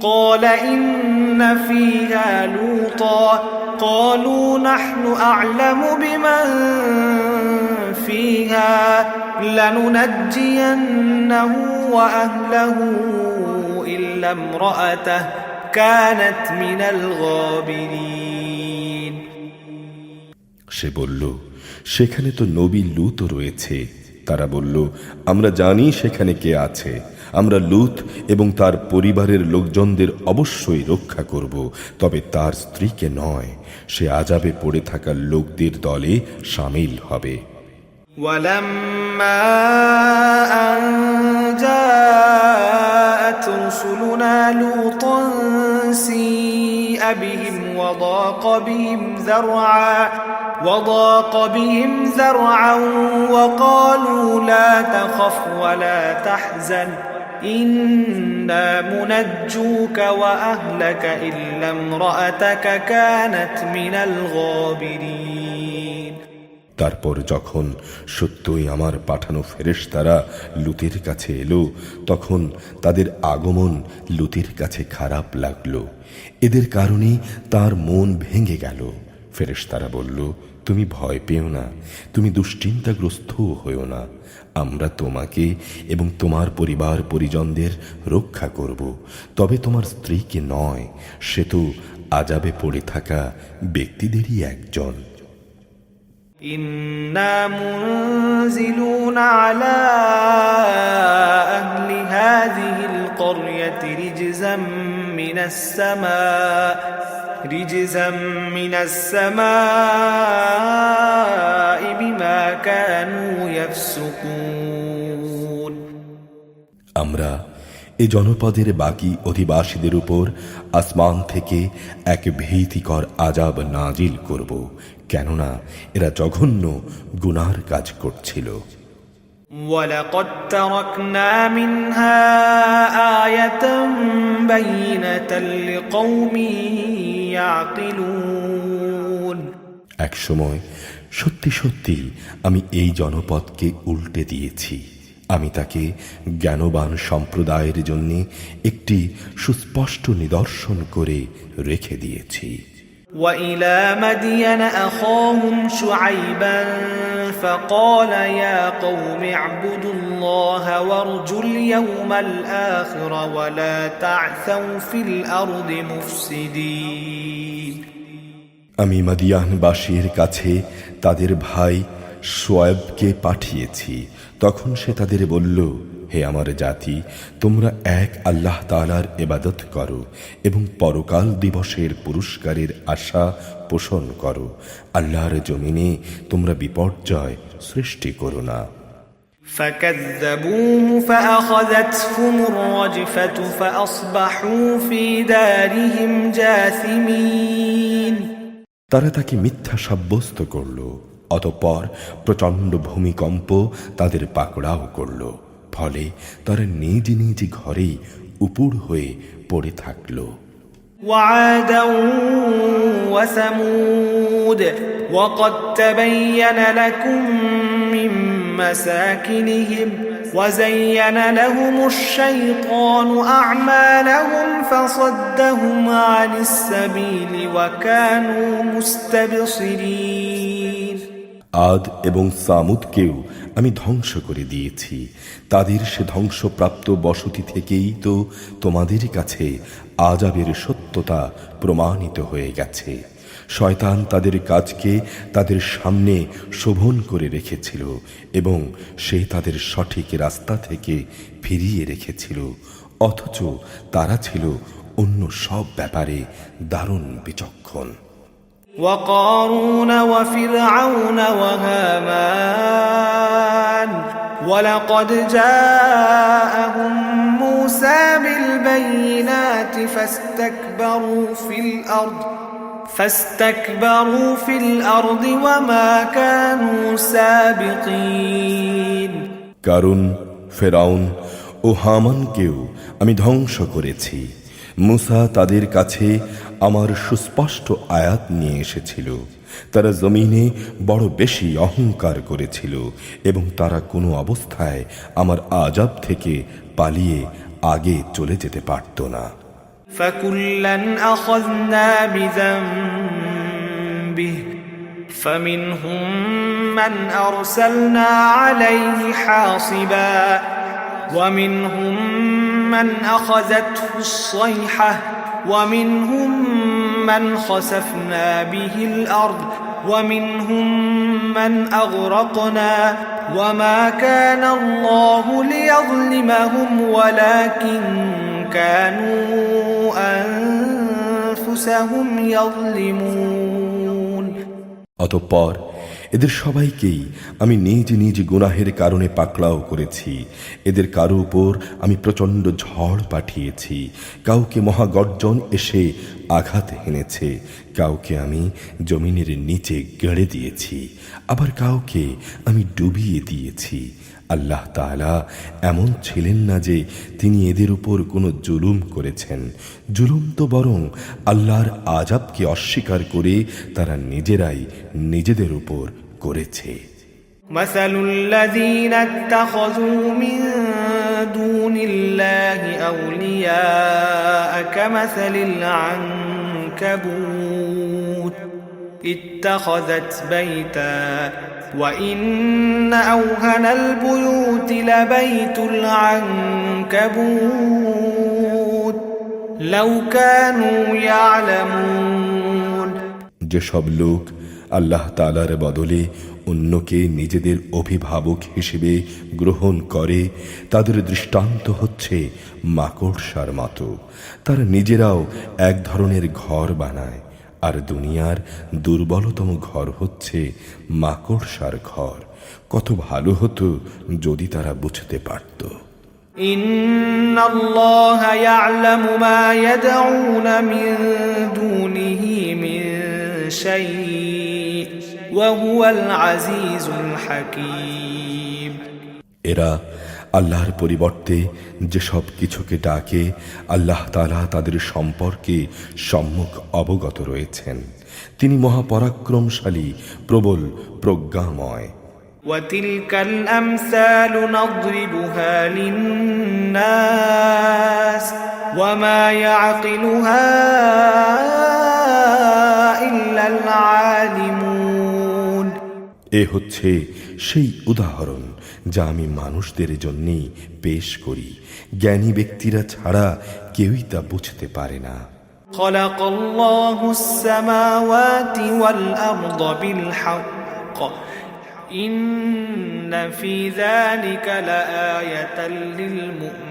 قال إن فيها لوطا قالوا نحن أعلم بمن فيها لننجينه وأهله إلا امرأته كانت من الغابرين সে বলল, সেখানে তো নবী লূত রয়েছে। তারা বলল, আমরা জানি সেখানে কে আছে, আমরা লূত এবং তার পরিবারের লোকজনদের অবশ্যই রক্ষা করব, তবে তার স্ত্রীকে নয়, সে আযাবে পড়ে থাকা লোকদের দলে শামিল হবে। ولما أن جاءت رسلنا لوطا سيء بهم وضاق بهم ذرعا وقالوا لا تخف ولا تحزن إنا منجوك وأهلك إلا امرأتك كانت من الغابرين তারপর যখন সত্যই আমার পাঠানো ফেরেশতারা লূতের কাছে এলো, তখন তাদের আগমন লূতের কাছে খারাপ লাগলো। এদের কারণে তার মন ভেঙে গেল। ফেরেশতারা বলল, তুমি ভয় পেও না, তুমি দুশ্চিন্তাগ্রস্ত হইও না, আমরা তোমাকে এবং তোমার পরিবার পরিজনদের রক্ষা করব, তবে তোমার স্ত্রীকে নয়, সে তো আযাবে পড়ে থাকা ব্যক্তিদেরই একজন। إنا منزلون على أهل هذه القرية رجزا من السماء بما كانوا يفسقون আমরা এ জনপদের বাকি অধিবাসীদের উপর আসমান থেকে এক ভীতিকর আযাব নাজিল করব, কেননা এরা জঘন্য গুনার কাজ করছিল। ولقد تركنا منها آية بينة لقوم يعقلون এক সময় সত্যি সত্যি আমি এই জনপদকে উল্টে দিয়েছি, আমি তাকে জ্ঞানবান সম্প্রদায়ের জন্য একটি সুস্পষ্ট নিদর্শন করে রেখে দিয়েছি। وإلى مدين أخاهم شعيبا فقال يا قوم اعبدوا الله وارجوا اليوم الآخر ولا تعثوا في الأرض مفسدين আমি মাদিয়ানবাসীর কাছে তাদের ভাই শোয়েবকে পাঠিয়েছি। তখন সে তাদের বলল, হে আমার জাতি, তোমরা এক আল্লাহ তাআলার ইবাদত করো এবং পরকাল দিবসের পুরস্কারের আশা পোষণ করো। আল্লাহর জমিনে তোমরা বিপর্যয় সৃষ্টি করো না। فكذبوه فأخذتهم الرجفة فأصبحوا في دارهم جاثمين তারা তাকে মিথ্যা সাব্যস্ত করল, অতঃপর প্রচণ্ড ভূমিকম্প তাদের পাকড়াও করল, ফলে তারা নিজ নিজ ঘরেই উপুড় হয়ে পড়ে থাকল। وعادا وثمود وقد تبين لكم من مساكنهم وزين لهم الشيطان أعمالهم فصدهم عن السبيل وكانوا مستبصرين আদ এবং সামুদকেও আমি ধ্বংস করে দিয়েছি। তাদের সে ধ্বংসপ্রাপ্ত বসতি থেকেই তো তোমাদের কাছে আযাবের সত্যতা প্রমাণিত হয়ে গেছে। শয়তান তাদের কাজকে তাদের সামনে শোভন করে রেখেছিল এবং সে তাদের সঠিক রাস্তা থেকে ফিরিয়ে রেখেছিল, অথচ তারা ছিল অন্য সব ব্যাপারে দারুণ বিচক্ষণ। وقارون وفرعون وهامان ولقد جاءهم موسى بالبينات فاستكبروا في الأرض وما كانوا سابقين কারুন, ফেরাউন ও হামানকেও আমি ধ্বংস করেছি। মুসা তাদের কাছে আমার সুস্পষ্ট আয়াত নিয়ে এসেছিল, তারা জমিনে বড় বেশি অহংকার করেছিল এবং তারা কোনো অবস্থায় আমার আযাব থেকে পালিয়ে আগে চলে যেতে পারত না। فكلا أخذنا بذنبه فمنهم من أرسلنا عليه حاصبا ومنهم من أخذته الصيحة ومنهم من خسفنا به الأرض ومنهم من أغرقنا وما كان الله ليظلمهم ولكن كانوا أنفسهم يظلمون অতঃপর এদের সবাইকেই আমি নিজ নিজ গুনাহের কারণে পাকড়াও করেছি। এদের কারো উপর আমি প্রচণ্ড ঝড় পাঠিয়েছি, কাউকে মহাগর্জন এসে আঘাত হেনেছে, কাউকে আমি জমিনের নিচে গেড়ে দিয়েছি, আবার কাউকে আমি ডুবিয়ে দিয়েছি। আল্লাহ তাআলা এমন ছিলেন না যে তিনি এদের উপর কোনো জুলুম করেছেন, জুলুম তো বরং আল্লাহর আযাবকে অস্বীকার করে তারা নিজেরাই নিজেদের উপর করেছে। مثل الذين اتخذوا من دون الله أولياء كمثل العنكبوت اتخذت بيتا وإن أوهن البيوت لبيت العنكبوت لو كانوا يعلمون যেসব লোক আল্লাহ তাআলার বদলে অন্যকে নিজেদের অভিভাবক হিসেবে গ্রহণ করে তাদের দৃষ্টান্ত হচ্ছে মাকড়সার মতো। তারা নিজেরাও এক ধরনের ঘর বানায়, আর দুনিয়ার দুর্বলতম ঘর হচ্ছে মাকড়সার ঘর। কত ভালো হতো যদি তারা বুঝতে পারত। إن الله يعلم ما يدعون من دونه من شيء وهو العزيز الحكيم এরা আল্লাহর পরিবর্তে যেসব কিছুকে ডাকে আল্লাহ তাআলা তাদের সম্পর্কে সম্মুখ অবগত রয়েছেন। তিনি মহাপরাক্রমশালী, প্রবল, প্রজ্ঞাময়। وتلك الأمثال نضربها للناس وما يعقلها إلا العالمون এ হচ্ছে সেই উদাহরণ যা আমি মানুষদের জন্যই পেশ করি, জ্ঞানী ব্যক্তিরা ছাড়া কেউই তা বুঝতে পারে না। خلق الله السماوات والأرض بالحق إن في ذلك لآية للمؤمنين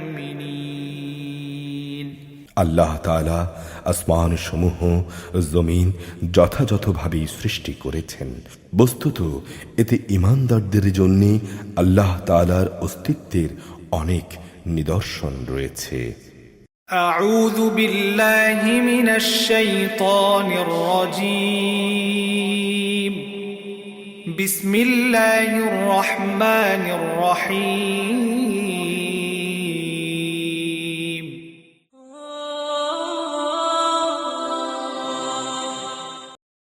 আল্লাহ তাআলা আসমান সমূহ, জমিন যথাযথভাবে সৃষ্টি করেছেন। বস্তুত এতে ঈমানদারদের জন্য আল্লাহ তাআলার অস্তিত্বের অনেক নিদর্শন রয়েছে। أعوذ بالله من الشيطان الرجيم بسم الله الرحمن الرحيم